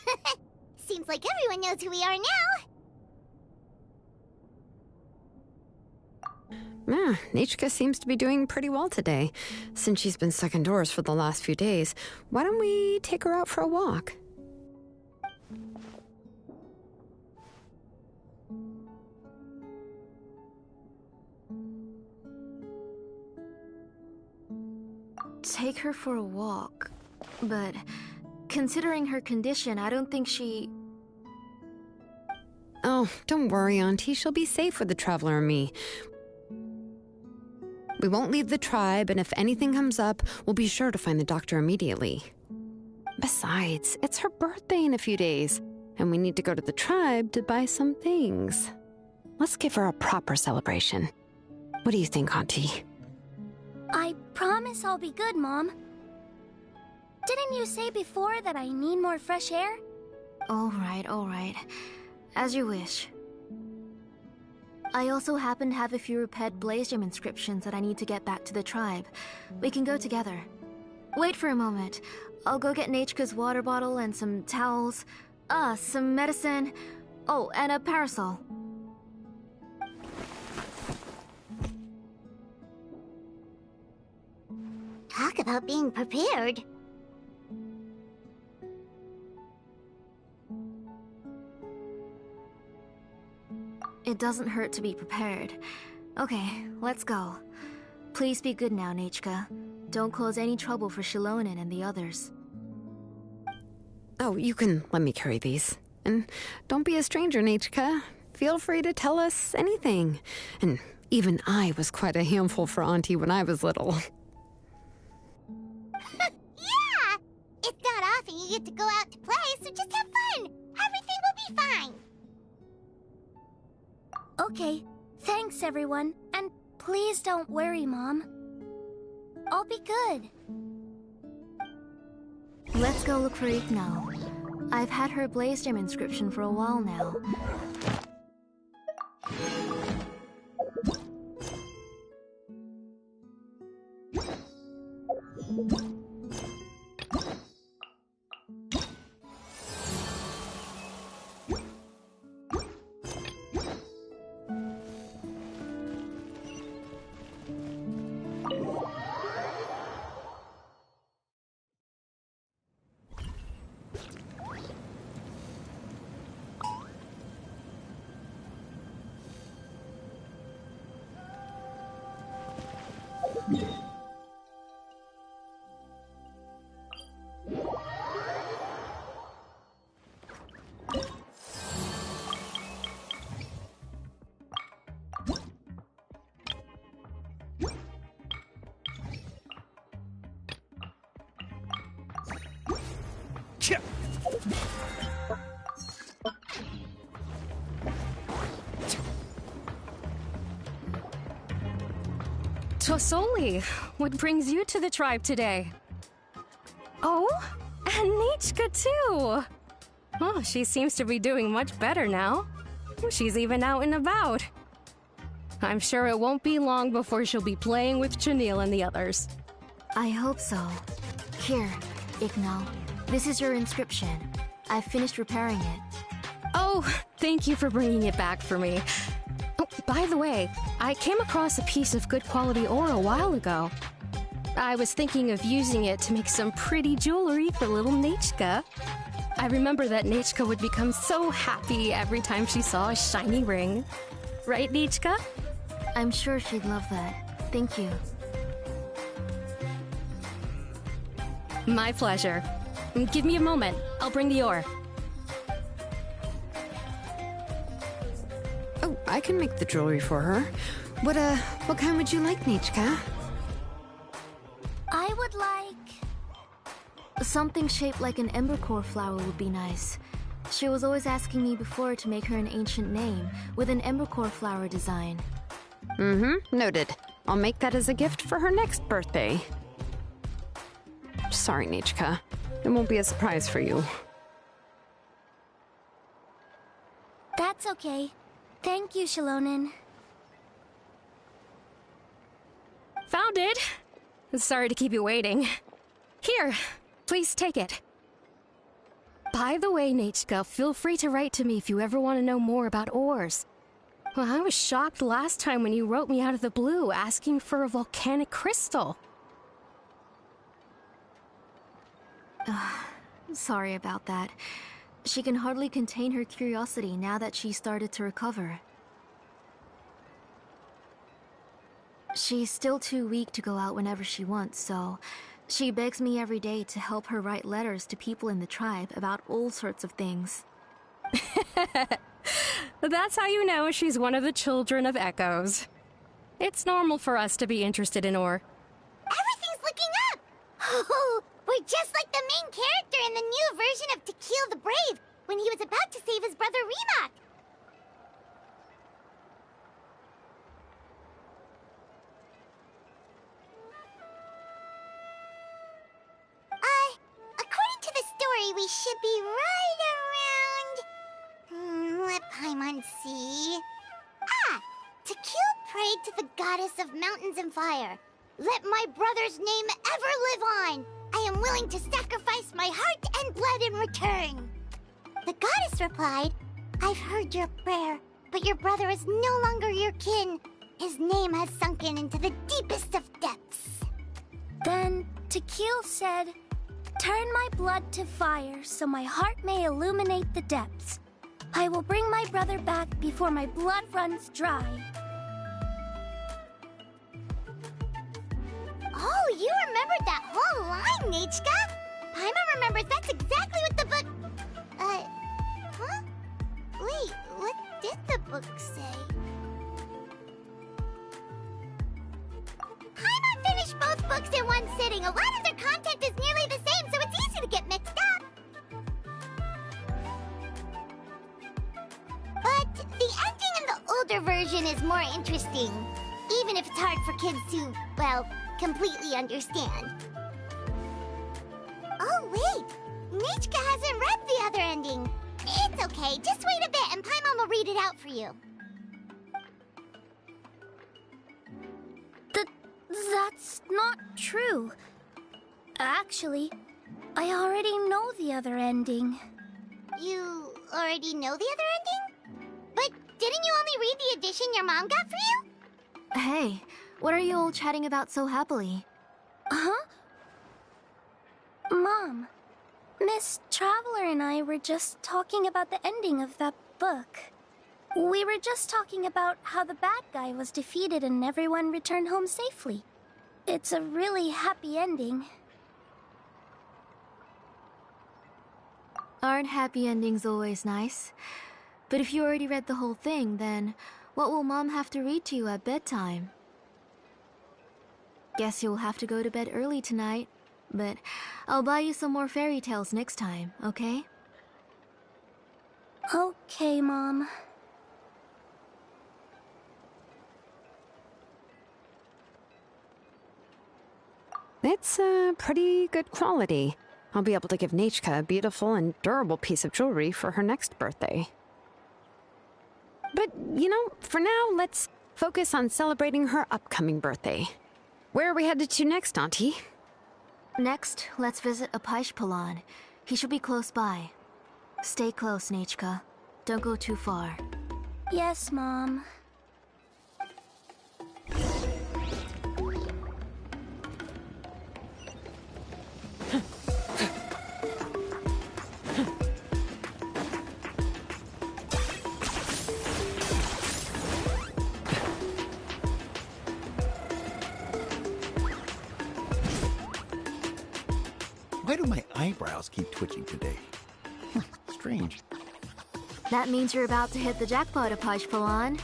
Seems like everyone knows who we are now. Nechka seems to be doing pretty well today. Since she's been stuck indoors for the last few days, why don't we take her out for a walk? take her for a walk. But considering her condition, I don't think she... Oh, don't worry, Auntie. She'll be safe with the Traveler and me. We won't leave the tribe, and if anything comes up, we'll be sure to find the doctor immediately. Besides, it's her birthday in a few days, and we need to go to the tribe to buy some things. Let's give her a proper celebration. What do you think, Auntie? I promise I'll be good, Mom. Didn't you say before that I need more fresh air? All right. As you wish. I also happen to have a few repaired Blaze Gem inscriptions that I need to get back to the tribe. We can go together. Wait for a moment. I'll go get Nachka's water bottle and some towels. Some medicine. Oh, and a parasol. Talk about being prepared. It doesn't hurt to be prepared. Okay, let's go. Please be good now, Nachka. Don't cause any trouble for xiolen and the others. Oh, you can let me carry these. And don't be a stranger, Nachka. Feel free to tell us anything. And even I was quite a handful for Auntie when I was little. Yeah! It's not often you get to go out to play, so just have fun. Everything will be fine. Okay, thanks everyone. And please don't worry, Mom. I'll be good. Let's go look for Ignal. I've had her Blaze Gem inscription for a while now. Tosoli, what brings you to the tribe today? Oh, and Nichka too! Oh, she seems to be doing much better now. She's even out and about. I'm sure it won't be long before she'll be playing with Janelle and the others. I hope so. Here, Ignal. This is your inscription. I've finished repairing it. Oh, thank you for bringing it back for me. Oh, by the way, I came across a piece of good quality ore a while ago. I was thinking of using it to make some pretty jewelry for little Nachka. I remember that Nachka would become so happy every time she saw a shiny ring. Right, Nachka? I'm sure she'd love that. Thank you. My pleasure. Give me a moment. I'll bring the ore. Oh, I can make the jewelry for her. What kind would you like, Nichka? I would like... Something shaped like an embercore flower would be nice. She was always asking me before to make her an ancient name with an embercore flower design. Noted. I'll make that as a gift for her next birthday. Sorry, Nichka. It won't be a surprise for you. That's okay. Thank you, xiolen. Found it! Sorry to keep you waiting. Here, please take it. By the way, Nachka, feel free to write to me if you ever want to know more about ores. Well, I was shocked last time when you wrote me out of the blue asking for a volcanic crystal. Sorry about that. She can hardly contain her curiosity now that she started to recover. She's still too weak to go out whenever she wants, so she begs me every day to help her write letters to people in the tribe about all sorts of things. That's how you know she's one of the children of Echoes. It's normal for us to be interested in Or. Everything's looking up! Oh, we're just like the main character in the new version of To Kill the Brave, when he was about to save his brother Remak. According to the story, we should be right around... let Paimon see... Ah! To kill prayed to the goddess of mountains and fire. Let my brother's name ever live on! I am willing to sacrifice my heart and blood in return. The goddess replied, I've heard your prayer, but your brother is no longer your kin. His name has sunken into the deepest of depths. Then Tequil said, turn my blood to fire so my heart may illuminate the depths. I will bring my brother back before my blood runs dry. Oh, you remembered that whole line, Nechka! Paimon remembers that's exactly what the book... huh? Wait, what did the book say? Paimon finished both books in one sitting. A lot of their content is nearly the same, so it's easy to get mixed up. But the ending in the older version is more interesting, even if it's hard for kids to, well, completely understand. Oh, wait! Nechka hasn't read the other ending. It's okay, just wait a bit and Paimon will read it out for you. That's not true. Actually, I already know the other ending. You already know the other ending? But didn't you only read the edition your mom got for you? Hey, what are you all chatting about so happily? Huh? Mom, Miss Traveler and I were just talking about the ending of that book. We were just talking about how the bad guy was defeated and everyone returned home safely. It's a really happy ending. Aren't happy endings always nice? But if you already read the whole thing, then what will Mom have to read to you at bedtime? Guess you'll have to go to bed early tonight, but I'll buy you some more fairy tales next time, okay? Okay, Mom. It's pretty good quality. I'll be able to give Nechka a beautiful and durable piece of jewelry for her next birthday. But, you know, for now, let's focus on celebrating her upcoming birthday. Where are we headed to next, Auntie? Next, let's visit Apishpalan. He should be close by. Stay close, Nechka. Don't go too far. Yes, Mom. Why do my eyebrows keep twitching today? Strange. That means you're about to hit the jackpot, Apishpalan.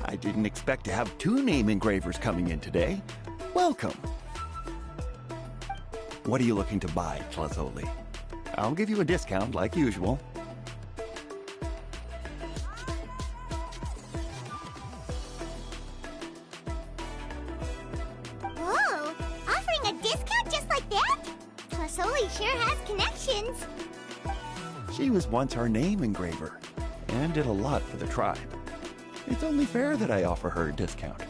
I didn't expect to have 2 name engravers coming in today. Welcome. What are you looking to buy, Tlazoli? I'll give you a discount like usual. Whoa! Offering a discount just like that? Tlasoli sure has connections. She was once our name engraver, and did a lot for the tribe. It's only fair that I offer her a discount.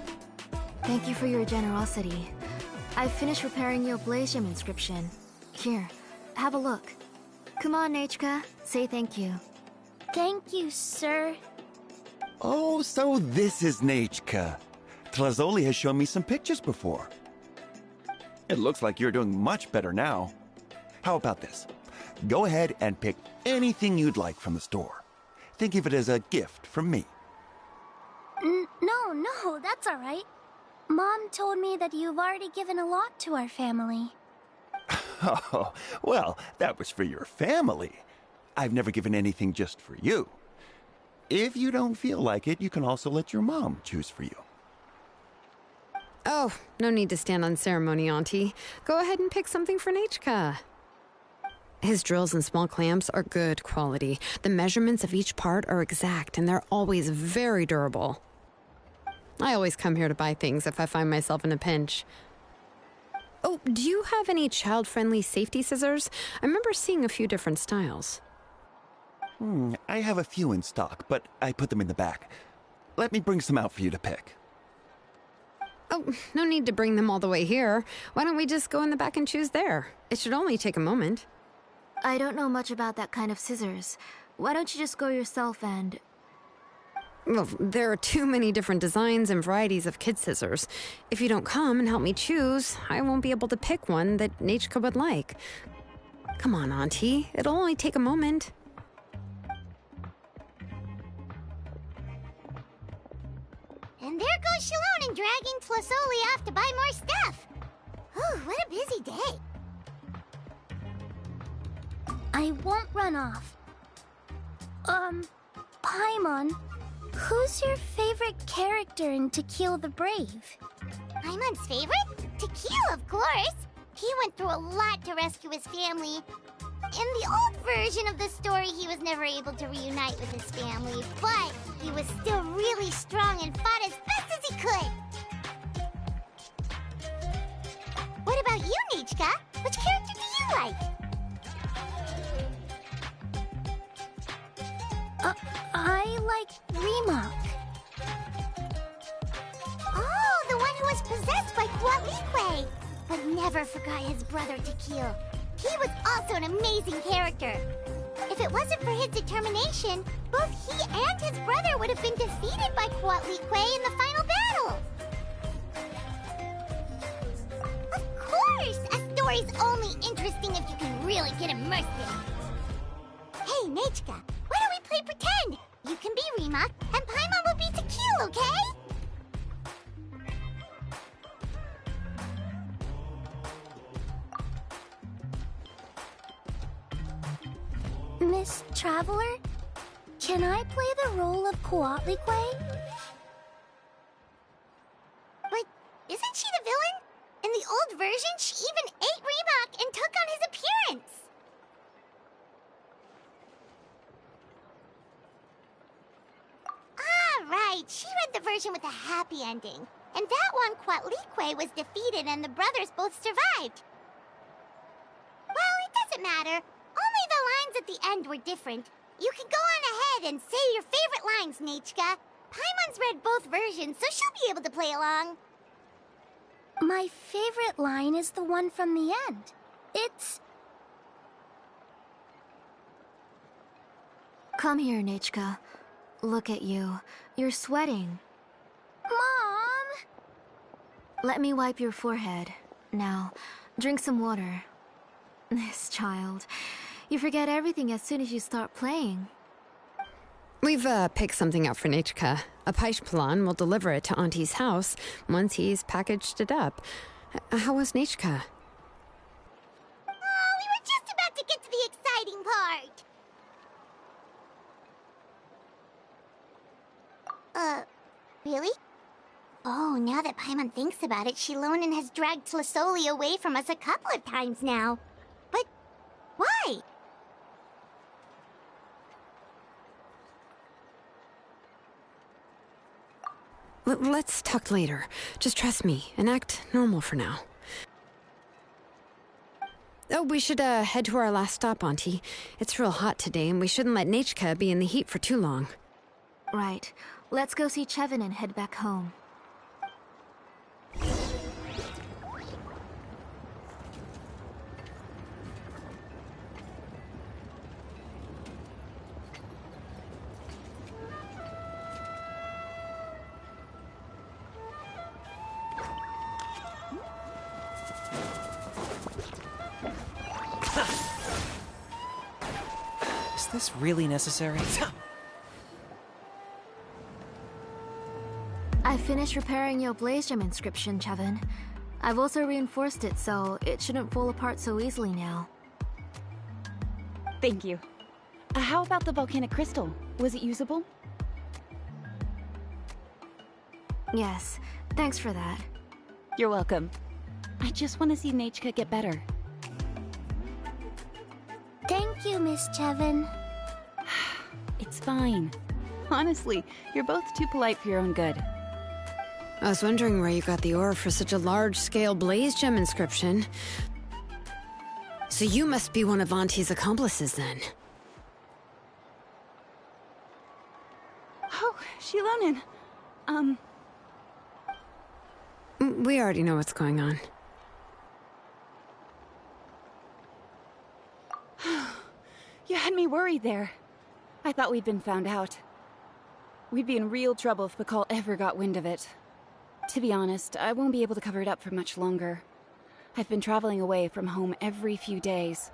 Thank you for your generosity. I've finished preparing your Blaze Gem inscription. Here, have a look. Come on, Nechka, say thank you. Thank you, sir. Oh, so this is Nechka. Tlazoli has shown me some pictures before. It looks like you're doing much better now. How about this? Go ahead and pick anything you'd like from the store. Think of it as a gift from me. No, that's all right. Mom told me that you've already given a lot to our family. Oh, well, that was for your family. I've never given anything just for you. If you don't feel like it, you can also let your mom choose for you. Oh, no need to stand on ceremony, Auntie. Go ahead and pick something for Nechka. His drills and small clamps are good quality. The measurements of each part are exact, and they're always very durable. I always come here to buy things if I find myself in a pinch. Oh, do you have any child-friendly safety scissors? I remember seeing a few different styles. I have a few in stock, but I put them in the back. Let me bring some out for you to pick. Oh, no need to bring them all the way here. Why don't we just go in the back and choose there? It should only take a moment. I don't know much about that kind of scissors. Why don't you just go yourself and... Well, there are too many different designs and varieties of kid scissors. If you don't come and help me choose, I won't be able to pick one that Nechka would like. Come on, Auntie. It'll only take a moment. And there goes xiolen dragging Tlasoli off to buy more stuff. Whew, what a busy day. I won't run off. Paimon, who's your favorite character in To Kill the Brave? Paimon's favorite? Tequila, of course. He went through a lot to rescue his family. In the old version of the story, he was never able to reunite with his family, but he was still really strong and fought as best as he could. What about you, Nechka? Which character do you like? I like Remak. Oh, the one who was possessed by Quatlique, but never forgot his brother Tequila. He was also an amazing character. If it wasn't for his determination, both he and his brother would have been defeated by Quatlique in the final battle. Of course! A story's only interesting if you can really get immersed in it. Hey, Nechka, why don't we play pretend? You can be Remak, and Paimon will be Tequila, okay? Miss Traveler, can I play the role of Quatlique? But isn't she the villain? In the old version, she even ate Remak and took on his appearance. Ah, right. She read the version with a happy ending. And that one, Quatlique was defeated and the brothers both survived. Well, it doesn't matter. Only the lines at the end were different. You can go on ahead and say your favorite lines, Nechka. Paimon's read both versions, so she'll be able to play along. My favorite line is the one from the end. It's... Come here, Nechka. Look at you. You're sweating. Mom! Let me wipe your forehead. Now, drink some water. This child. You forget everything as soon as you start playing. We've picked something out for Nechka. A Paishpalan will deliver it to Auntie's house once he's packaged it up. How was Nechka? Oh, we were just about to get to the exciting part. Really? Oh, now that Paimon thinks about it, xiolen has dragged Tlasoli away from us a couple of times now. But why? Let's talk later. Just trust me and act normal for now. Oh, we should head to our last stop, Auntie. It's real hot today, and we shouldn't let Nechka be in the heat for too long. Right. Let's go see Chevin and head back home. Is this really necessary? I finished repairing your blaze gem inscription, Chevin. I've also reinforced it so it shouldn't fall apart so easily now. Thank you. How about the volcanic crystal? Was it usable? Yes, thanks for that. You're welcome. I just want to see Nechka get better. Thank you, Miss Chevin. It's fine. Honestly, you're both too polite for your own good. I was wondering where you got the ore for such a large-scale blaze gem inscription. So you must be one of Auntie's accomplices, then. Oh, xiolen. We already know what's going on. You had me worried there. I thought we'd been found out. We'd be in real trouble if Pakal ever got wind of it. To be honest, I won't be able to cover it up for much longer. I've been traveling away from home every few days,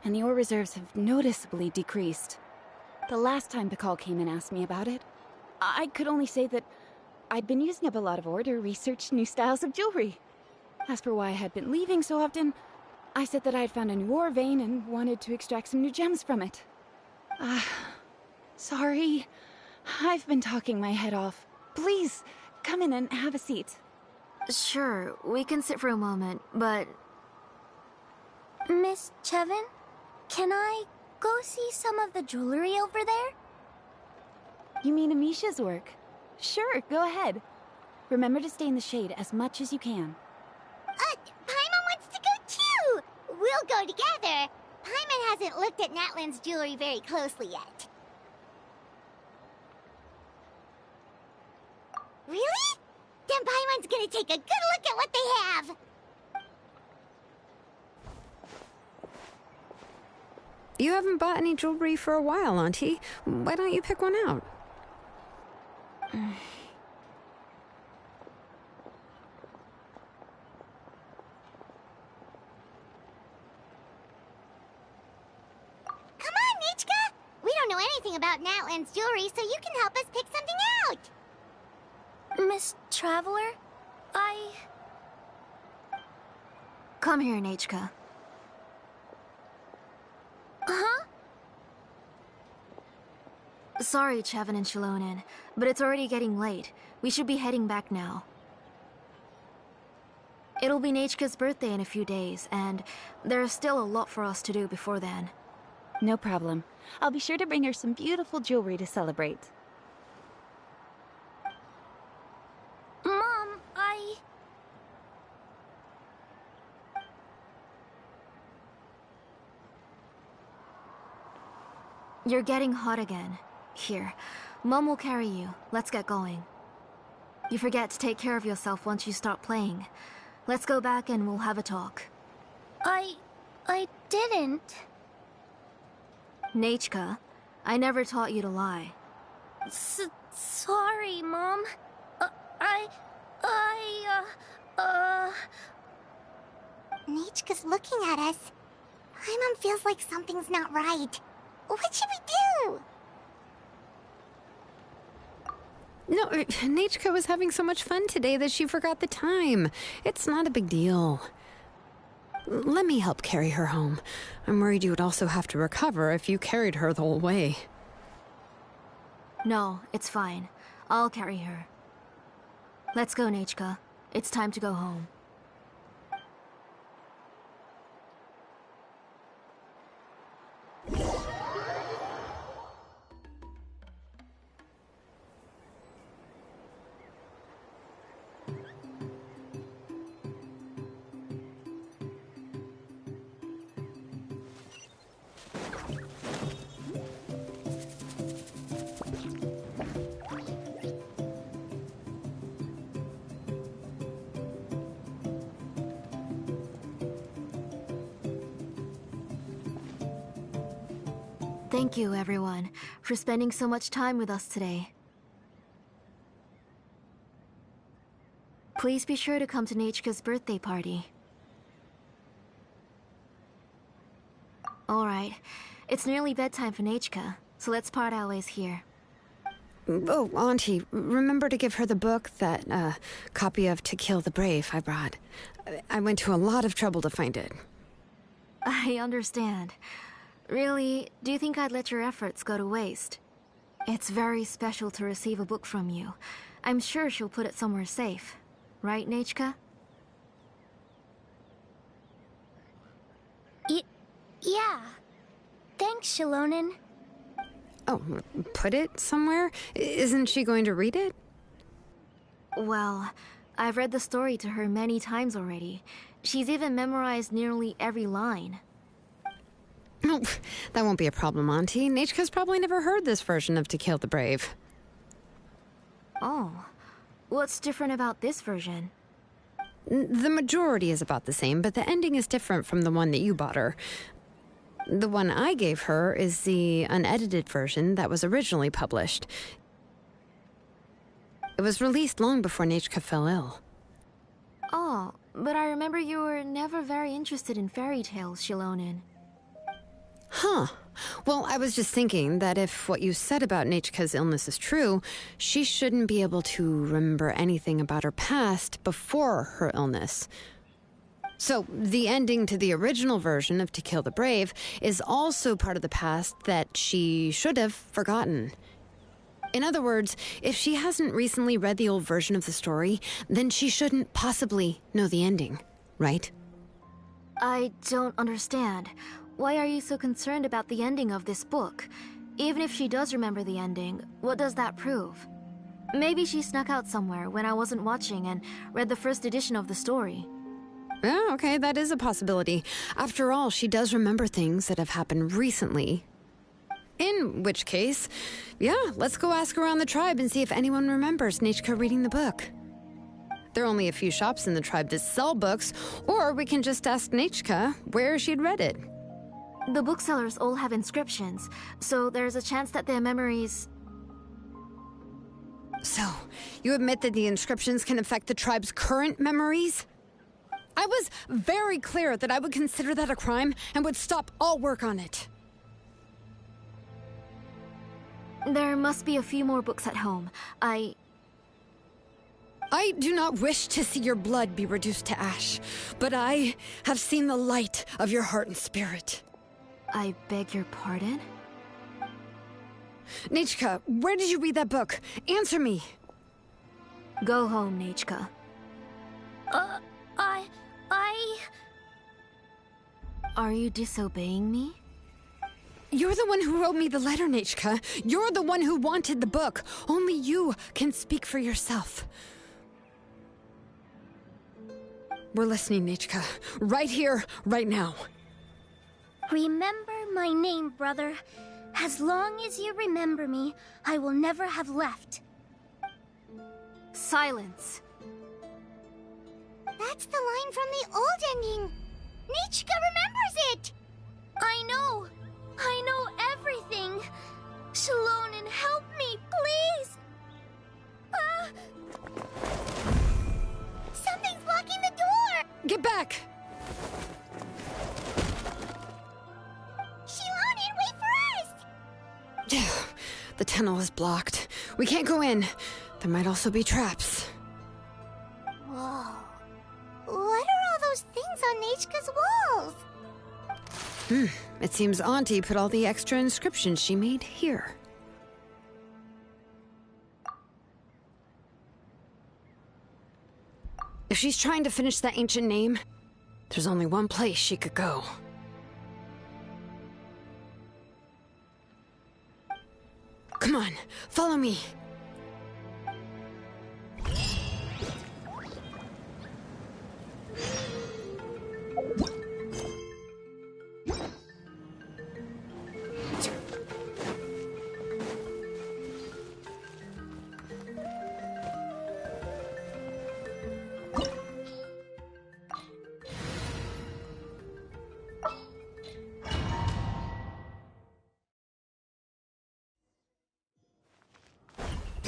and the ore reserves have noticeably decreased. The last time Pakal came and asked me about it, I could only say that I'd been using up a lot of ore to research new styles of jewelry. As for why I had been leaving so often, I said that I had found a new ore vein and wanted to extract some new gems from it. Sorry. I've been talking my head off. Please, come in and have a seat. Sure, we can sit for a moment, but... Miss Chevin, can I go see some of the jewelry over there? You mean Amisha's work? Sure, go ahead. Remember to stay in the shade as much as you can. Paimon wants to go too! We'll go together. Paimon hasn't looked at Natlan's jewelry very closely yet. Really? Then Paimon's gonna take a good look at what they have! You haven't bought any jewelry for a while, Auntie. Why don't you pick one out? Come on, Nichka! We don't know anything about Natlan's jewelry, so you can help us pick something out! Miss Traveler, Come here, Nechka. Huh? Sorry, Chevin and xiolen, but it's already getting late. We should be heading back now. It'll be Nechka's birthday in a few days, and there's still a lot for us to do before then. No problem. I'll be sure to bring her some beautiful jewelry to celebrate. Mom, You're getting hot again. Here, Mom will carry you. Let's get going. You forget to take care of yourself once you start playing. Let's go back and we'll have a talk. I didn't. Nechka, I never taught you to lie. Sorry, Mom. Nichka's looking at us. Paimon feels like something's not right. What should we do? No, Nechka was having so much fun today that she forgot the time. It's not a big deal. Let me help carry her home. I'm worried you would also have to recover if you carried her the whole way. No, it's fine. I'll carry her. Let's go, Nechka. It's time to go home. Thank you, everyone, for spending so much time with us today. Please be sure to come to Nechka's birthday party. Alright, it's nearly bedtime for Nechka, so let's part our ways here. Oh, Auntie, remember to give her the book, that copy of To Kill the Brave I brought. I went to a lot of trouble to find it. I understand. Really, do you think I'd let your efforts go to waste? It's very special to receive a book from you. I'm sure she'll put it somewhere safe. Right, Nechka? Yeah. Thanks, xiolen. Oh, put it somewhere? Isn't she going to read it? Well, I've read the story to her many times already. She's even memorized nearly every line. Oh, that won't be a problem, Auntie. Nechka's probably never heard this version of To Kill the Brave. Oh. What's different about this version? The majority is about the same, but the ending is different from the one that you bought her. The one I gave her is the unedited version that was originally published. It was released long before Nechka fell ill. Oh, but I remember you were never very interested in fairy tales, xiolen. Huh. Well, I was just thinking that if what you said about Nechka's illness is true, she shouldn't be able to remember anything about her past before her illness. So, the ending to the original version of To Kill the Brave is also part of the past that she should have forgotten. In other words, if she hasn't recently read the old version of the story, then she shouldn't possibly know the ending, right? I don't understand. Why are you so concerned about the ending of this book? Even if she does remember the ending, what does that prove? Maybe she snuck out somewhere when I wasn't watching and read the first edition of the story. Yeah, okay, that is a possibility. After all, she does remember things that have happened recently. In which case, yeah, let's go ask around the tribe and see if anyone remembers Nechka reading the book. There are only a few shops in the tribe that sell books, or we can just ask Nechka where she'd read it. The booksellers all have inscriptions, so there's a chance that their memories... So, you admit that the inscriptions can affect the tribe's current memories? I was very clear that I would consider that a crime and would stop all work on it. There must be a few more books at home. I do not wish to see your blood be reduced to ash, but I have seen the light of your heart and spirit. I beg your pardon? Nechka, where did you read that book? Answer me. Go home, Nechka. Are you disobeying me? You're the one who wrote me the letter, Nechka. You're the one who wanted the book. Only you can speak for yourself. We're listening, Nechka. Right here, right now. Remember my name, brother. As long as you remember me, I will never have left. Silence. That's the line from the old ending. Nechka remembers it! I know everything. xiolen, help me, please! Something's blocking the door! Get back! xiolen, wait for us! The tunnel is blocked. We can't go in. There might also be traps. Whoa. What are all those things on Nechka's walls? It seems Auntie put all the extra inscriptions she made here. If she's trying to finish that ancient name, there's only one place she could go. Come on, follow me.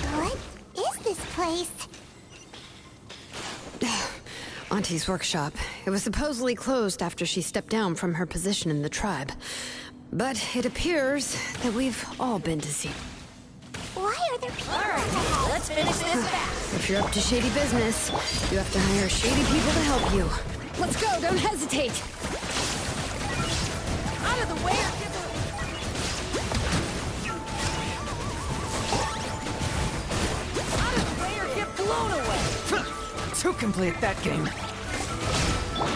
What is this place? Auntie's workshop. It was supposedly closed after she stepped down from her position in the tribe. But it appears that we've all been deceived. Why are there people? Alright, let's finish this fast. If you're up to shady business, you have to hire shady people to help you. Let's go, don't hesitate! Out of the way or get Out of the way or get blown away! Two can play at that game.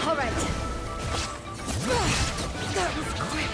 All right. That was quick.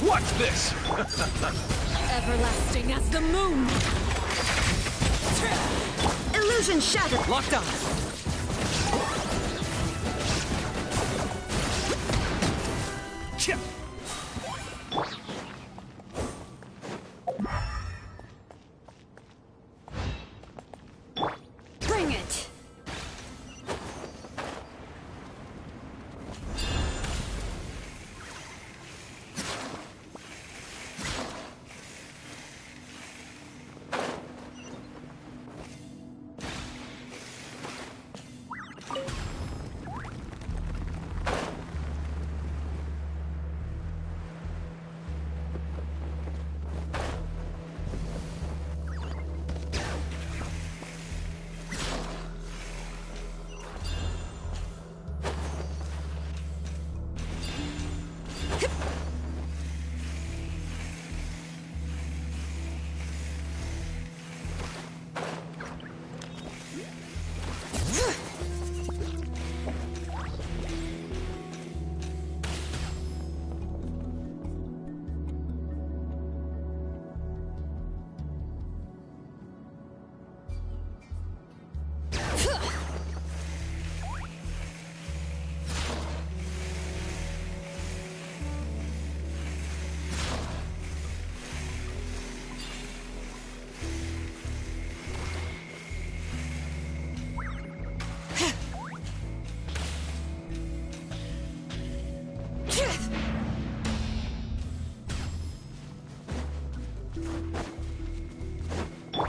Watch this! Everlasting as the moon! Illusion shattered! Locked on. Chip! Bring it!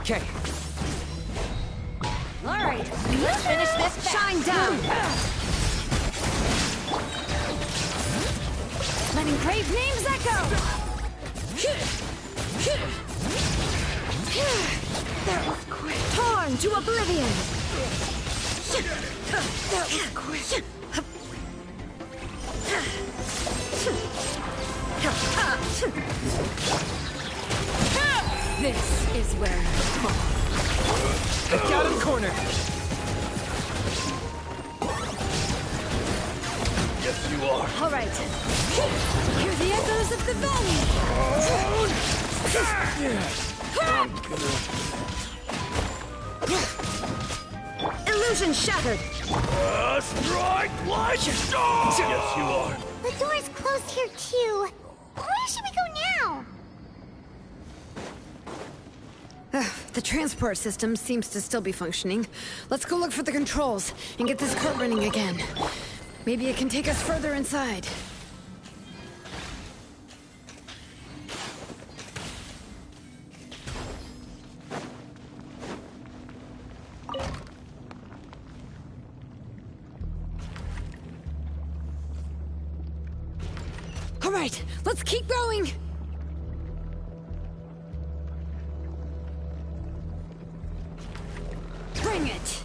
Okay. Alright, let's finish this fast. Shine down! Letting grave names echo! That was quick. Torn to oblivion! That was quick. This is where you fall. Get out of the corner. Yes, you are. All right. Hear the echoes of the valley! Illusion shattered! Strike like stars! Yes, you are. The door's closed here too. Where should we go now? The transport system seems to still be functioning. Let's go look for the controls and get this cart running again. Maybe it can take us further inside. All right, let's keep going! Bring it!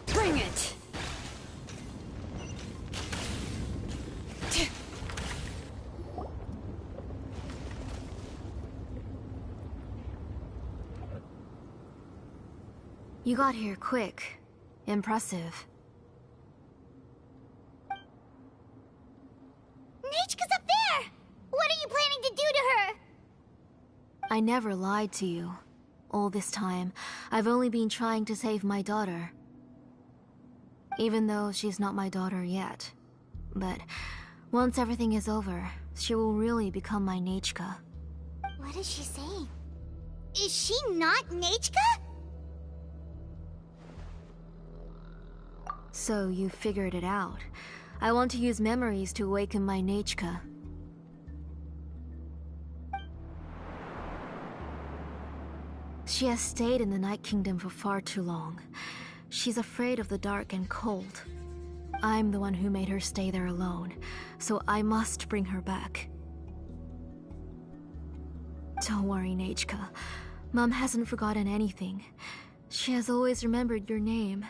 Bring it! You got here quick. Impressive. Nechka's up there! What are you planning to do to her? I never lied to you. All this time, I've only been trying to save my daughter. Even though she's not my daughter yet. But once everything is over, she will really become my Nechka. What is she saying? Is she not Nechka? So you figured it out. I want to use memories to awaken my Nechka. She has stayed in the Night Kingdom for far too long. She's afraid of the dark and cold. I'm the one who made her stay there alone, so I must bring her back. Don't worry, Nechka. Mom hasn't forgotten anything. She has always remembered your name.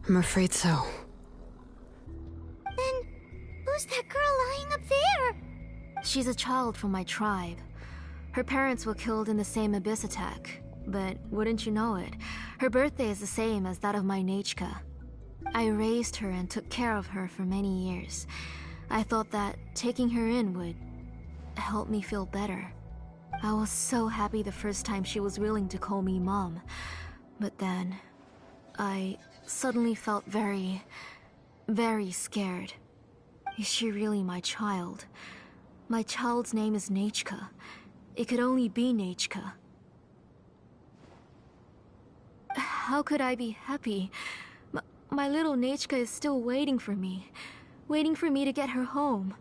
I'm afraid so. Then, who's that girl lying up there? She's a child from my tribe. Her parents were killed in the same abyss attack. But wouldn't you know it, her birthday is the same as that of my Nechka. I raised her and took care of her for many years. I thought that taking her in would help me feel better. I was so happy the first time she was willing to call me Mom. But then, I suddenly felt very, very scared. Is she really my child? My child's name is Nechka. It could only be Nechka. How could I be happy? My little Nechka is still waiting for me to get her home.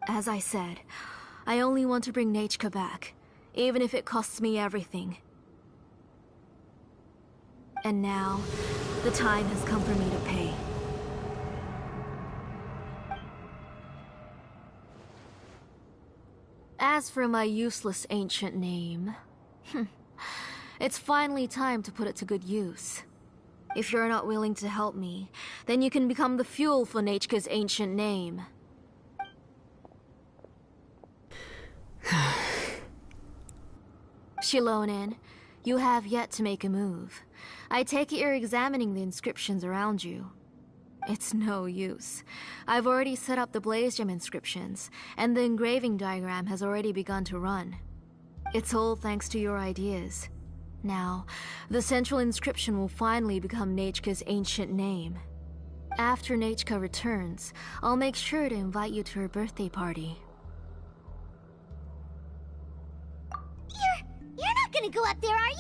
As I said, I only want to bring Nechka back, even if it costs me everything. And now, the time has come for me to pay. As for my useless ancient name, it's finally time to put it to good use. If you're not willing to help me, then you can become the fuel for Nechka's ancient name. Xiolen, you have yet to make a move. I take it you're examining the inscriptions around you. It's no use. I've already set up the blaze gem inscriptions, and the engraving diagram has already begun to run. It's all thanks to your ideas. Now, the central inscription will finally become Nechka's ancient name. After Nechka returns, I'll make sure to invite you to her birthday party. You're not gonna go up there, are you?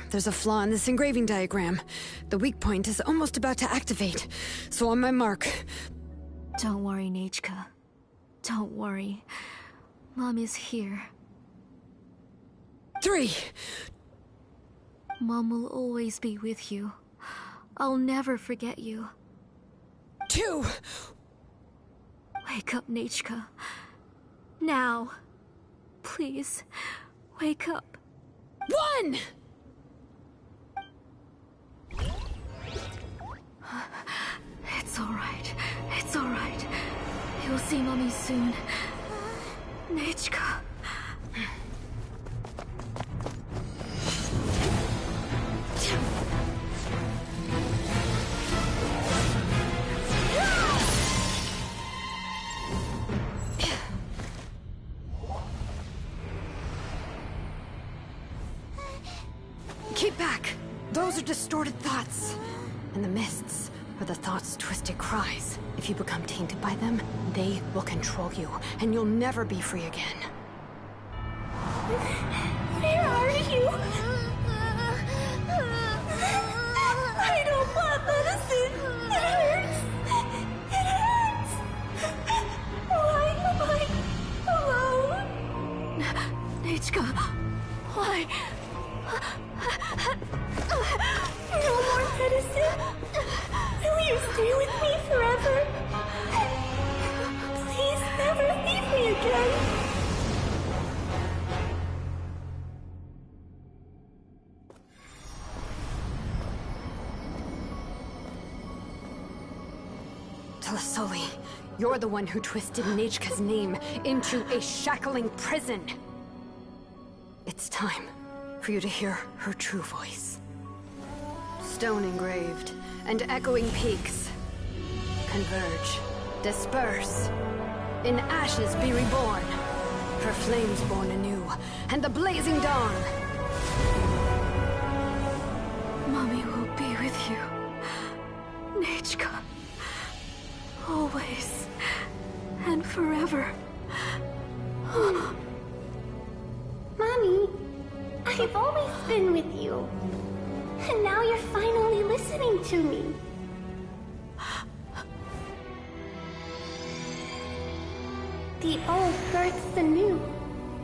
There's a flaw in this engraving diagram. The weak point is almost about to activate. So on my mark. Don't worry, Nechka. Don't worry. Mom is here. 3. Mom will always be with you. I'll never forget you. 2. Wake up, Nechka. Now. Please, wake up. 1! It's alright. It's alright. You'll see Mommy soon. Nechka. Keep back! Those are distorted thoughts. And the mists are the thoughts' twisted cries. If you become tainted by them, they will control you, and you'll never be free again. Where are you? I don't want medicine. It hurts. It hurts. Why am I alone? Nechka, why? No more medicine. Will you stay with me forever? Please never leave me again. Telasoli, you're the one who twisted Nechka's name into a shackling prison. It's time for you to hear her true voice. Stone engraved and echoing peaks converge, disperse. In ashes be reborn, for flames born anew, and the blazing dawn. Mommy will be with you. Nechka. Always. And forever. Mommy, I've always been with you. And now you're finally listening to me. The old births the new,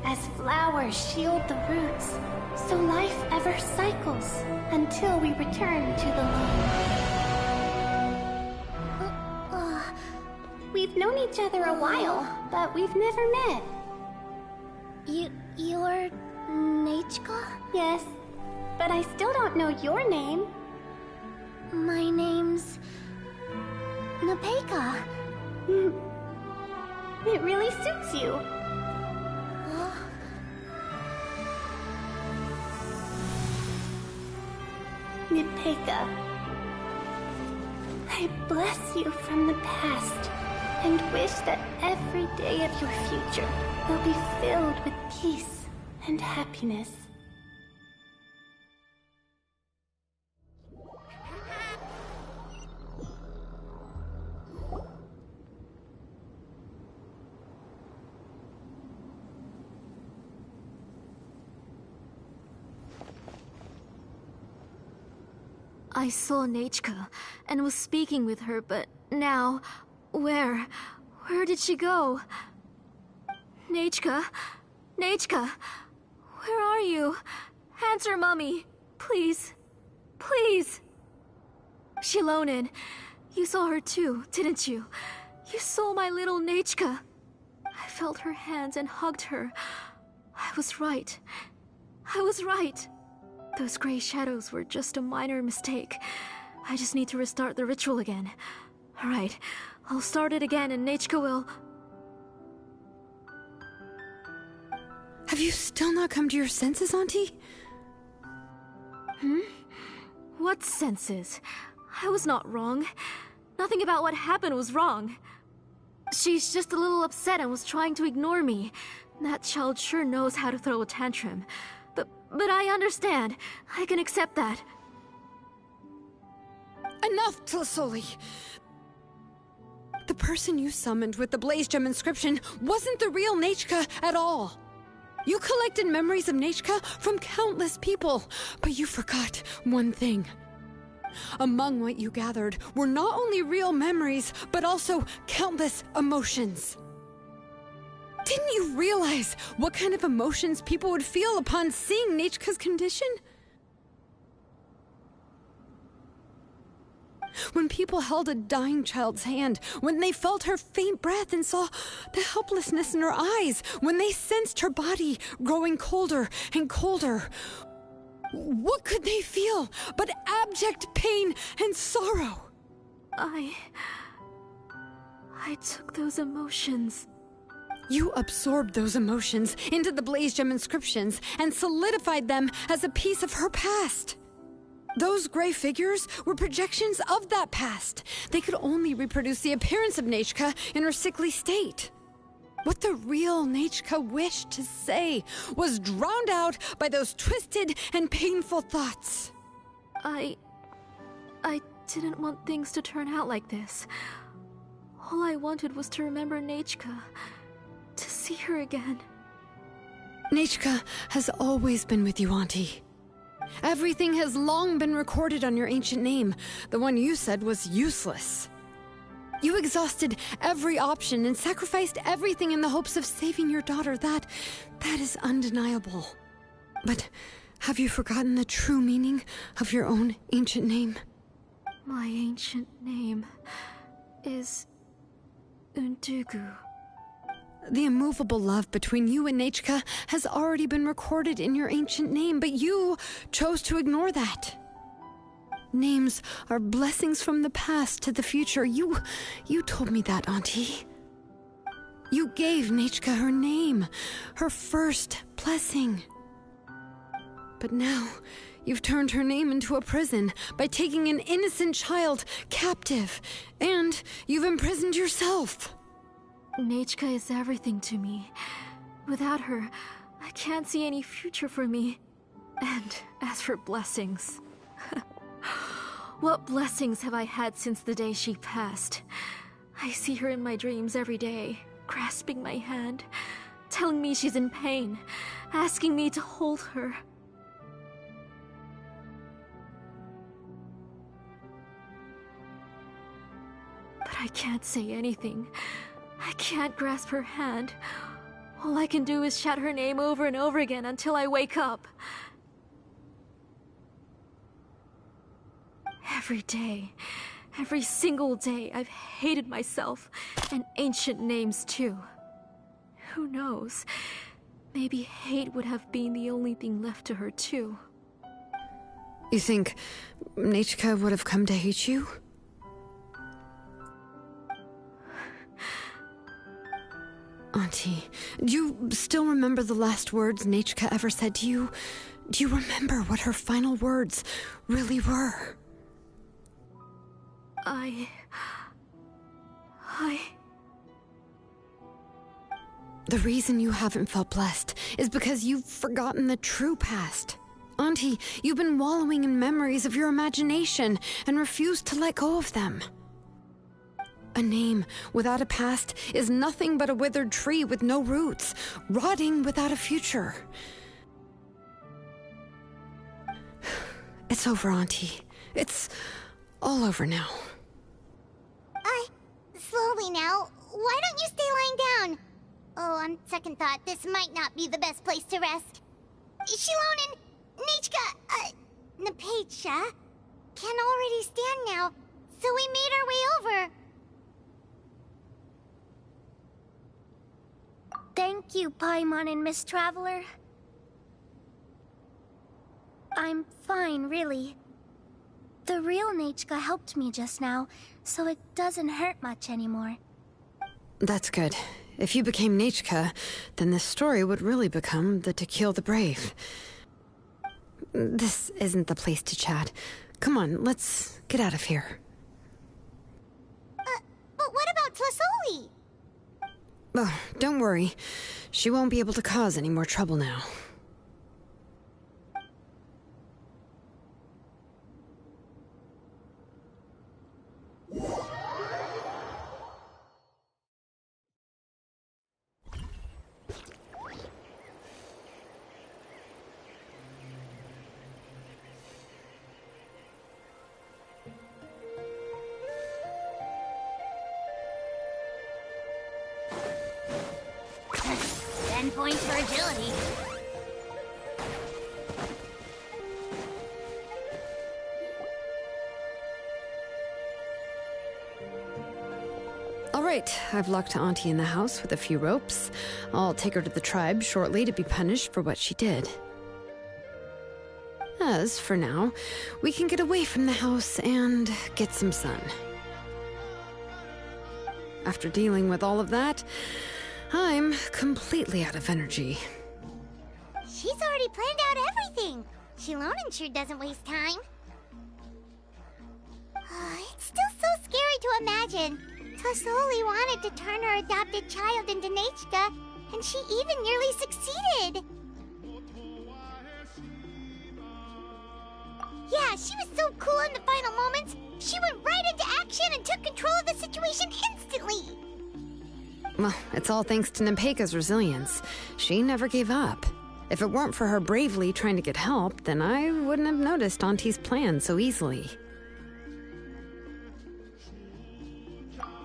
as flowers shield the roots, so life ever cycles until we return to the loam. We've known each other a while, but we've never met. You're Nechka? Yes, but I still don't know your name. My name's Nepeka. It really suits you. Nepeka, I bless you from the past and wish that every day of your future will be filled with peace and happiness. I saw Nechka and was speaking with her, but now... Where did she go? Nechka? Nechka? Where are you? Answer, Mommy. Please. Please. Xiolen, you saw her too, didn't you? You saw my little Nechka. I felt her hands and hugged her. I was right. I was right. Those gray shadows were just a minor mistake. I just need to restart the ritual again. Alright, I'll start it again and Nechka will... Have you still not come to your senses, Auntie? What senses? I was not wrong. Nothing about what happened was wrong. She's just a little upset and was trying to ignore me. That child sure knows how to throw a tantrum. But I understand. I can accept that. Enough, Tlasoli! The person you summoned with the Blaze Gem inscription wasn't the real Nechka at all. You collected memories of Nechka from countless people, but you forgot one thing. Among what you gathered were not only real memories, but also countless emotions. Didn't you realize what kind of emotions people would feel upon seeing Nechka's condition? When people held a dying child's hand, when they felt her faint breath and saw the helplessness in her eyes, when they sensed her body growing colder and colder, what could they feel but abject pain and sorrow? I took those emotions. You absorbed those emotions into the Blaze Gem inscriptions and solidified them as a piece of her past. Those gray figures were projections of that past. They could only reproduce the appearance of Nechka in her sickly state. What the real Nechka wished to say was drowned out by those twisted and painful thoughts. I didn't want things to turn out like this. All I wanted was to remember Nechka, to see her again. Nechka has always been with you, Auntie. Everything has long been recorded on your ancient name, the one you said was useless. You exhausted every option and sacrificed everything in the hopes of saving your daughter. That is undeniable. But have you forgotten the true meaning of your own ancient name? My ancient name is Undugu. The immovable love between you and Nechka has already been recorded in your ancient name, but you chose to ignore that. Names are blessings from the past to the future. You told me that, Auntie. You gave Nechka her name, her first blessing. But now, you've turned her name into a prison by taking an innocent child captive, and you've imprisoned yourself. Nechka is everything to me. Without her, I can't see any future for me. And as for blessings... What blessings have I had since the day she passed? I see her in my dreams every day, grasping my hand, telling me she's in pain, asking me to hold her. But I can't say anything. I can't grasp her hand. All I can do is shout her name over and over again until I wake up. Every day, every single day, I've hated myself, and ancient names too. Who knows? Maybe hate would have been the only thing left to her too. You think Nechka would have come to hate you? Auntie, do you still remember the last words Nechka ever said to you? Do you remember what her final words really were? The reason you haven't felt blessed is because you've forgotten the true past. Auntie, you've been wallowing in memories of your imagination and refused to let go of them. A name without a past is nothing but a withered tree with no roots, rotting without a future. It's over, Auntie. It's all over now. Slowly now. Why don't you stay lying down? Oh, on second thought, this might not be the best place to rest. Xiolen, Nechka, Napecha can already stand now, so we made our way over. Thank you, Paimon and Miss Traveler. I'm fine, really. The real Nechka helped me just now, so it doesn't hurt much anymore. That's good. If you became Nechka, then this story would really become the To Kill the Brave. This isn't the place to chat. Come on, let's get out of here. about Tlasoli? Oh, don't worry. She won't be able to cause any more trouble now. 10 points for agility. All right, I've locked Auntie in the house with a few ropes. I'll take her to the tribe shortly to be punished for what she did. As for now, we can get away from the house and get some sun. After dealing with all of that, I'm completely out of energy. She's already planned out everything. xiolen sure doesn't waste time. It's still so scary to imagine. Tlasoli wanted to turn her adopted child into Nechka, and she even nearly succeeded. Yeah, she was so cool in the final moments. She went right into action and took control of the situation instantly. Well, it's all thanks to Nepeka's resilience. She never gave up. If it weren't for her bravely trying to get help, then I wouldn't have noticed Auntie's plan so easily.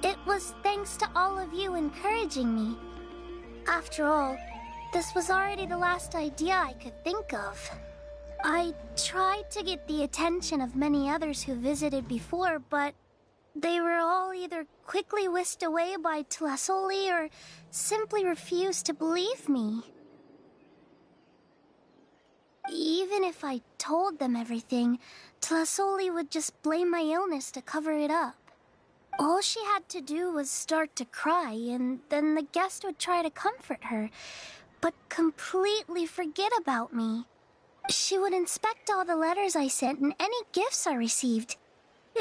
It was thanks to all of you encouraging me. After all, this was already the last idea I could think of. I tried to get the attention of many others who visited before, but they were all either quickly whisked away by Tlasoli or simply refused to believe me. Even if I told them everything, Tlasoli would just blame my illness to cover it up. All she had to do was start to cry, and then the guest would try to comfort her, but completely forget about me. She would inspect all the letters I sent and any gifts I received.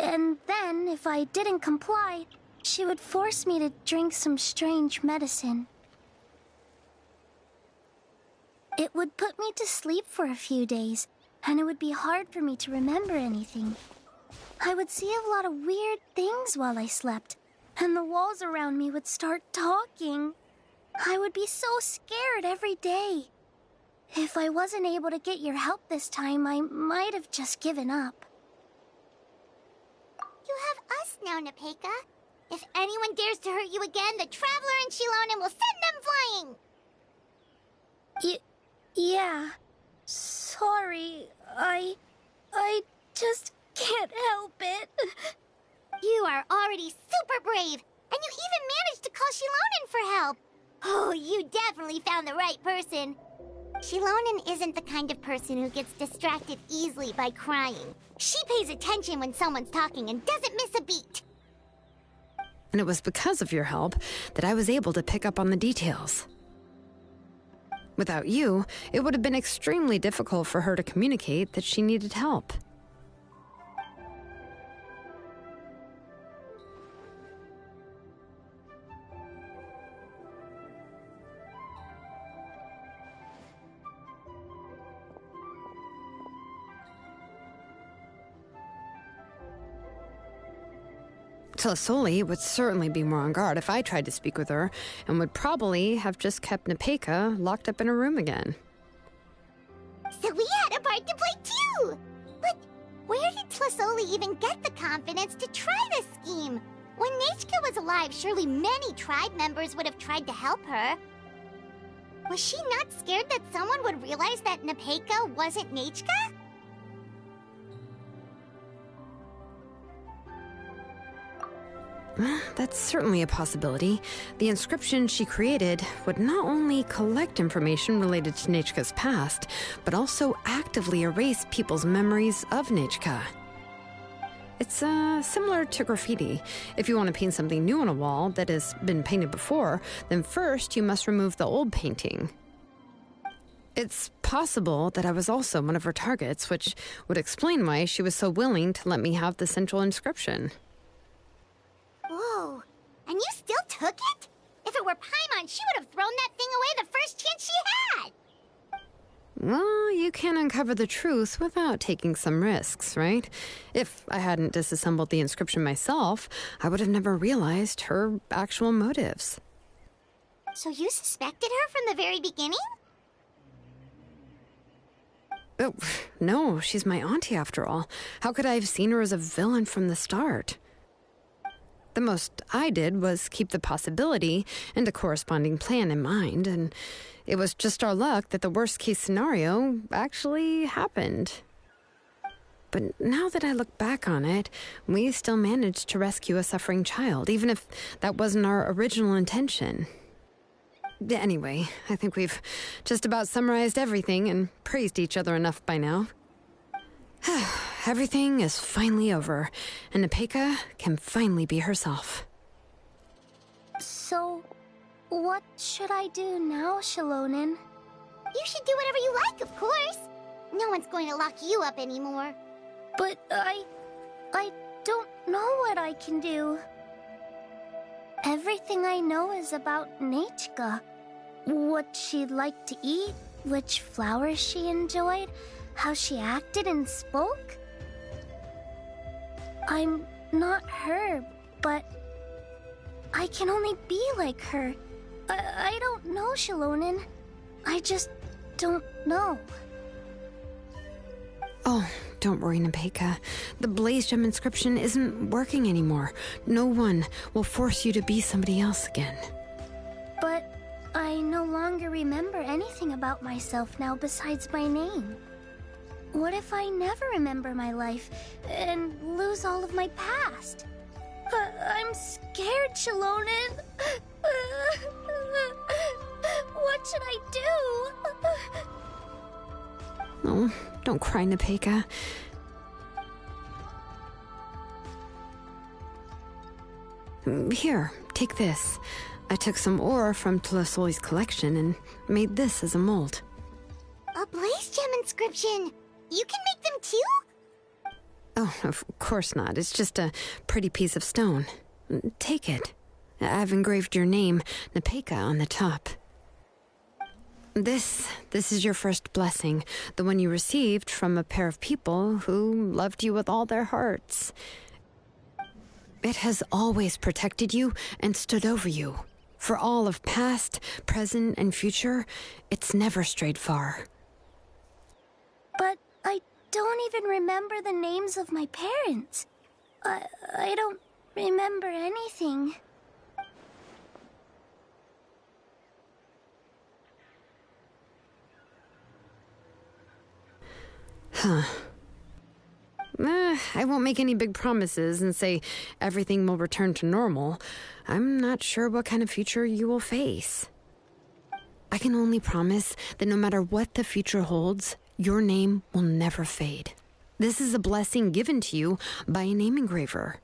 And then, if I didn't comply, she would force me to drink some strange medicine. It would put me to sleep for a few days, and it would be hard for me to remember anything. I would see a lot of weird things while I slept, and the walls around me would start talking. I would be so scared every day. If I wasn't able to get your help this time, I might have just given up. You have us now, Nepeka. If anyone dares to hurt you again, the Traveler and xiolen will send them flying! Yeah. Sorry, I just can't help it. You are already super brave, and you even managed to call xiolen for help. Oh, you definitely found the right person. xiolen isn't the kind of person who gets distracted easily by crying. She pays attention when someone's talking and doesn't miss a beat. And it was because of your help that I was able to pick up on the details. Without you, it would have been extremely difficult for her to communicate that she needed help. Tlasoli would certainly be more on guard if I tried to speak with her, and would probably have just kept Nepeka locked up in her room again. So we had a part to play too! But where did Tlasoli even get the confidence to try this scheme? When Nechka was alive, surely many tribe members would have tried to help her. Was she not scared that someone would realize that Nepeka wasn't Nechka? That's certainly a possibility. The inscription she created would not only collect information related to Nechka's past, but also actively erase people's memories of Nechka. It's similar to graffiti. If you want to paint something new on a wall that has been painted before, then first you must remove the old painting. It's possible that I was also one of her targets, which would explain why she was so willing to let me have the central inscription. Whoa, and you took it? If it were Paimon, she would have thrown that thing away the first chance she had. Well, you can't uncover the truth without taking some risks, right? If I hadn't disassembled the inscription myself, I would have never realized her actual motives. So you suspected her from the very beginning? Oh, no, she's my auntie after all. How could I have seen her as a villain from the start? The most I did was keep the possibility and a corresponding plan in mind, and it was just our luck that the worst-case scenario actually happened. But now that I look back on it, we still managed to rescue a suffering child, even if that wasn't our original intention. Anyway, I think we've just about summarized everything and praised each other enough by now. Everything is finally over, and Nepeka can finally be herself. So, what should I do now, xiolen? You should do whatever you like, of course. No one's going to lock you up anymore. But I don't know what I can do. Everything I know is about Nechka. What she liked to eat, which flowers she enjoyed, how she acted and spoke. I'm not her, but I can only be like her. I don't know, xiolen. I just don't know. Oh, don't worry, Nepeka. The Blaze Gem inscription isn't working anymore. No one will force you to be somebody else again. But I no longer remember anything about myself now besides my name. What if I never remember my life and lose all of my past? I'm scared, xiolen. What should I do? Oh, don't cry, Nepeka. Here, take this. I took some ore from Tlasoli's collection and made this as a mold. A Blaze Gem inscription! You can make them too? Oh, of course not. It's just a pretty piece of stone. Take it. I've engraved your name, Nepeka, on the top. This is your first blessing, the one you received from a pair of people who loved you with all their hearts. It has always protected you and stood over you. For all of past, present, and future, it's never strayed far. But I don't even remember the names of my parents. I don't remember anything. Huh. I won't make any big promises and say everything will return to normal. I'm not sure what kind of future you will face. I can only promise that no matter what the future holds, your name will never fade. This is a blessing given to you by a name engraver.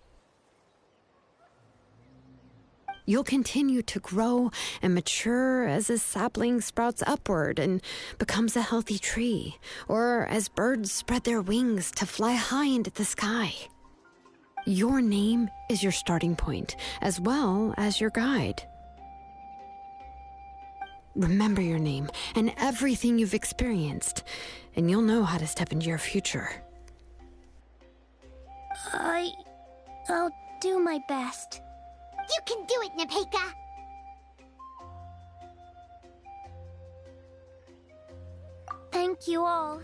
You'll continue to grow and mature as a sapling sprouts upward and becomes a healthy tree, or as birds spread their wings to fly high into the sky. Your name is your starting point, as well as your guide. Remember your name and everything you've experienced, and you'll know how to step into your future. I'll do my best. You can do it, Nepeka! Thank you all.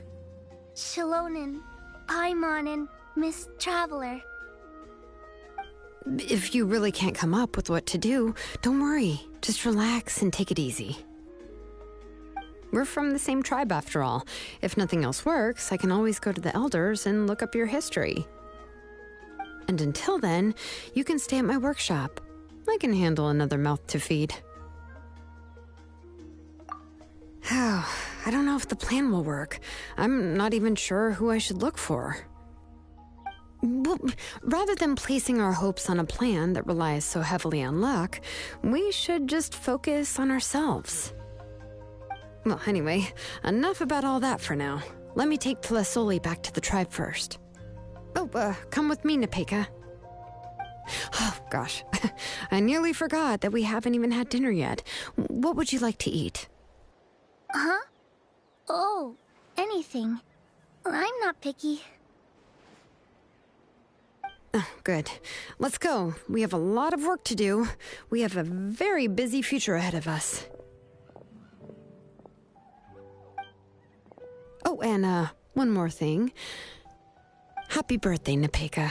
xiolen, Paimon, and Miss Traveler. If you really can't come up with what to do, don't worry. Just relax and take it easy. We're from the same tribe after all. If nothing else works, I can always go to the elders and look up your history. And until then, you can stay at my workshop. I can handle another mouth to feed. Oh, I don't know if the plan will work. I'm not even sure who I should look for. Well, rather than placing our hopes on a plan that relies so heavily on luck, we should just focus on ourselves. Well, anyway, enough about all that for now. Let me take Tlasoli back to the tribe first. Oh, come with me, Nepeka. Oh, gosh. I nearly forgot that we haven't even had dinner yet. What would you like to eat? Huh? Oh, anything. I'm not picky. Good. Let's go. We have a lot of work to do. We have a very busy future ahead of us. Oh, and one more thing. Happy birthday, Nepeka.